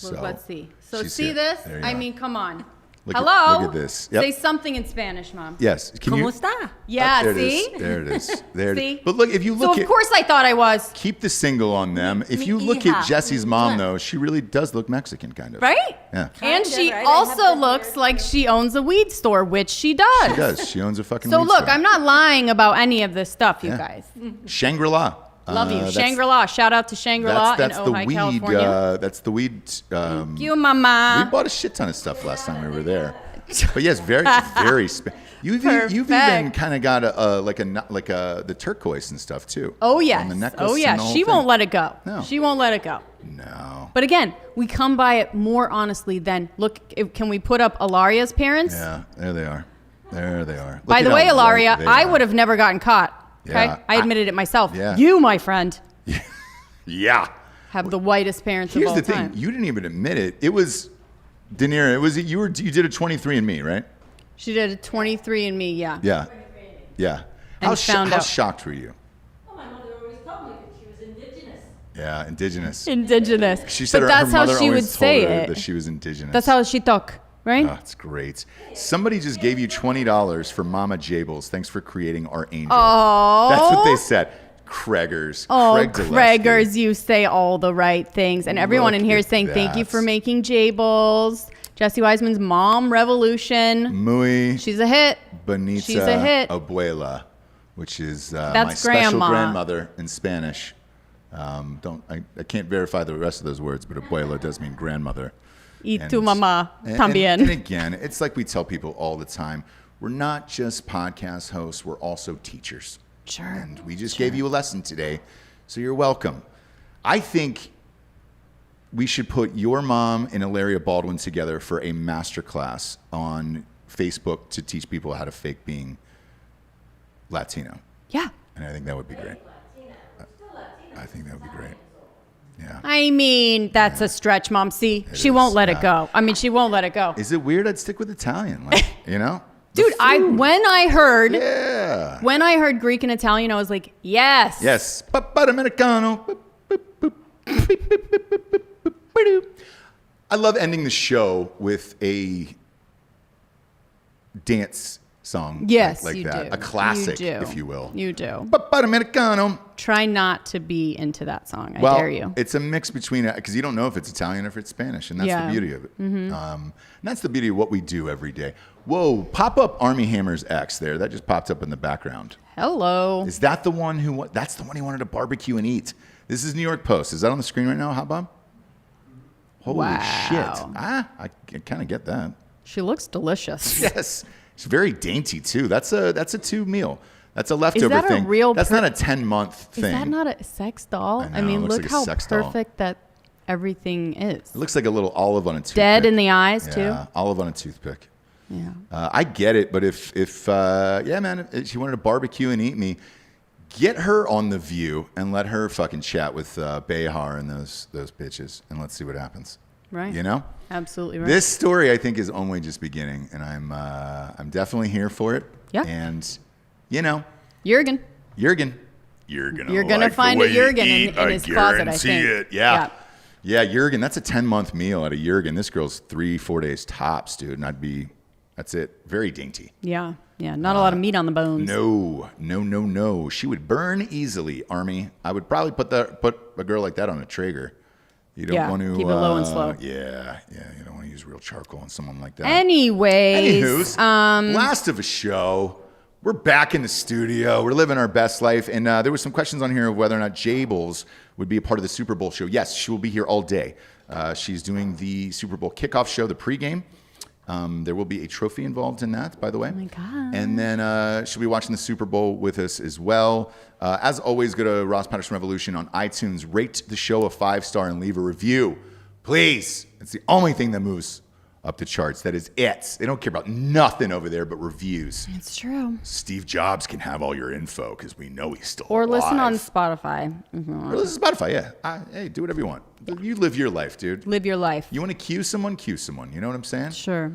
Well, So let's see. So she's see here. this? There you I are. mean, come on. Look at- Hello. look at this. Yep. Say something in Spanish, Mom. Yes. Can ¿Cómo you? está? Yeah. There it see? is. There it is. There it See? is. But look, if you So look of at, course I thought I was. keep the single on them. If you look at Jesse's mom, though, she really does look Mexican, kind of. Right? Yeah. And Kinda, she right? I have also the looks hair. like she owns a weed store, which she does. She does. She owns a fucking. So weed look, store. I'm not lying about any of this stuff, you Yeah. guys. Shangri-La. Love you. That's- Shangri-La. Shout out to Shangri-La That's in the Ojai, weed. California. That's the weed. Thank you, We Mama. bought a shit ton of stuff last time we were there. But yes, very, very. You've even Perfect. kind of got the turquoise and stuff too. Oh, yes. On the necklace. Oh, yeah. and the whole She thing. won't let it go. No. She won't let it go. No. But again, we come by it more honestly than look. Can we put up Ilaria's parents? Yeah, there they are. There they are. Look By at the how way, white Ilaria, they I are. would have never gotten caught. Okay, Yeah. I admitted it myself. Yeah. You, my friend, Yeah. have the whitest parents Here's of all the thing. time. You didn't even admit it. It was De Niro. It was you did a 23andMe, right? She did a 23andMe. Yeah. Yeah. Yeah. And found how out. shocked were you? Oh, my mother always told me that she was indigenous. Yeah, indigenous. Indigenous. She said but her that's mother how she always would say told her it. that she was indigenous. That's how she talk, right? Oh, it's great. Somebody just gave you $20 for Mama Jables. Thanks for creating our angel. Oh. That's what they said. Craigers. Oh, Craig Gillespie. Craigers, you say all the right things. And everyone in Look here at is saying thank you that. for making Jables. Jesse Wiseman's Mom Revolution. Muy She's a hit. bonita She's a hit. abuela, which is my That's special grandma. grandmother in Spanish. I can't verify the rest of those words, but abuela does mean grandmother. Y And- tu mamá and- también. And again, it's like we tell people all the time, we're not just podcast hosts, we're also teachers. Sure. And we just gave you a lesson today, so you're welcome. I think we should put your mom and Hilaria Baldwin together for a masterclass on Facebook to teach people how to fake being Latino. Yeah. And I think that would be great. I think that would be great. Yeah. I mean, that's a stretch, Mom. See, she won't let it go. I mean, she won't let it go. Is it weird? I'd stick with Italian, like, you know? Dude, when I heard Greek and Italian, I was like, yes. Yes. Americano. I love ending the show with a dance song. Yes, like you that. do. A classic, You do. if you will. You do. Americano. Try not to be into that song. I Well, dare you. it's a mix between, because you don't know if it's Italian or if it's Spanish, and that's Yeah. the beauty of it. And that's the beauty of what we do every day. Whoa, pop up Army Hammer's X there. That just popped up in the background. Hello. Is that the one who, that's the one he wanted to barbecue and eat. This is New York Post. Is that on the screen right now, Hot Bob? Holy Wow. shit. I kind of get that. She looks delicious. Yes. It's very dainty too. That's a 2 meal. That's a leftover that a thing. real That's not a 10-month thing. Is that not a sex doll? I know, mean, it looks look like a how sex doll. perfect that everything is. It looks like a little olive on a toothpick. Dead in the eyes, Yeah, too. olive on a toothpick. Yeah. I get it, but if yeah, man, if she wanted to barbecue and eat me, get her on The View and let her fucking chat with Behar and those bitches, and let's see what happens. Right. You know? Absolutely right. This story, I think, is only just beginning, and I'm definitely here for it. Yeah. And, you know, Jurgen. you're gonna like find the a way you Jurgen eat, in his closet, I guarantee think. it. Yeah. Yeah, Jurgen, that's a 10-month meal at a Jurgen. This girl's 3-4 days tops, dude, and that's it. Very dainty. Yeah. Yeah. Not a lot of meat on the bones. No. She would burn easily, Army. I would probably put a girl like that on a Traeger. You don't want to keep it low and slow. Yeah. You don't want to use real charcoal on someone like that. Anyways, last of a show. We're back in the studio. We're living our best life. And there were some questions on here of whether or not Jables would be a part of the Super Bowl show. Yes, she will be here all day. She's doing the Super Bowl kickoff show, the pregame. There will be a trophy involved in that, by the way. Oh my God. And then she'll be watching the Super Bowl with us as well. As always, go to Ross Patterson Revolution on iTunes. Rate the show a 5-star and leave a review. Please. It's the only thing that moves up the charts. That is it. They don't care about nothing over there but reviews. it's true. Steve Jobs can have all your info because we know he's still Or alive. listen on Spotify. if you want. Or listen to Spotify, yeah. Hey, do whatever you want. You live your life, dude. Live your life. You want to cue someone? Cue someone. You know what I'm saying? Sure.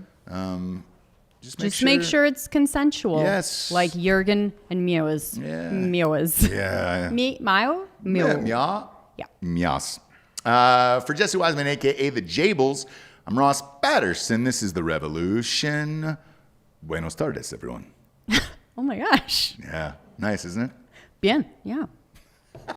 Just Make sure it's consensual. Yes. Like Jurgen and Mio's. Yeah. Mio's. Yeah. Mio? Mio. Yeah. Yeah. Mias. For Jesse Wiseman, a.k.a. the Jables, I'm Ross Patterson. This is The Revolution. Buenos tardes, everyone. Oh my gosh. Yeah. Nice, isn't it? Bien. Yeah.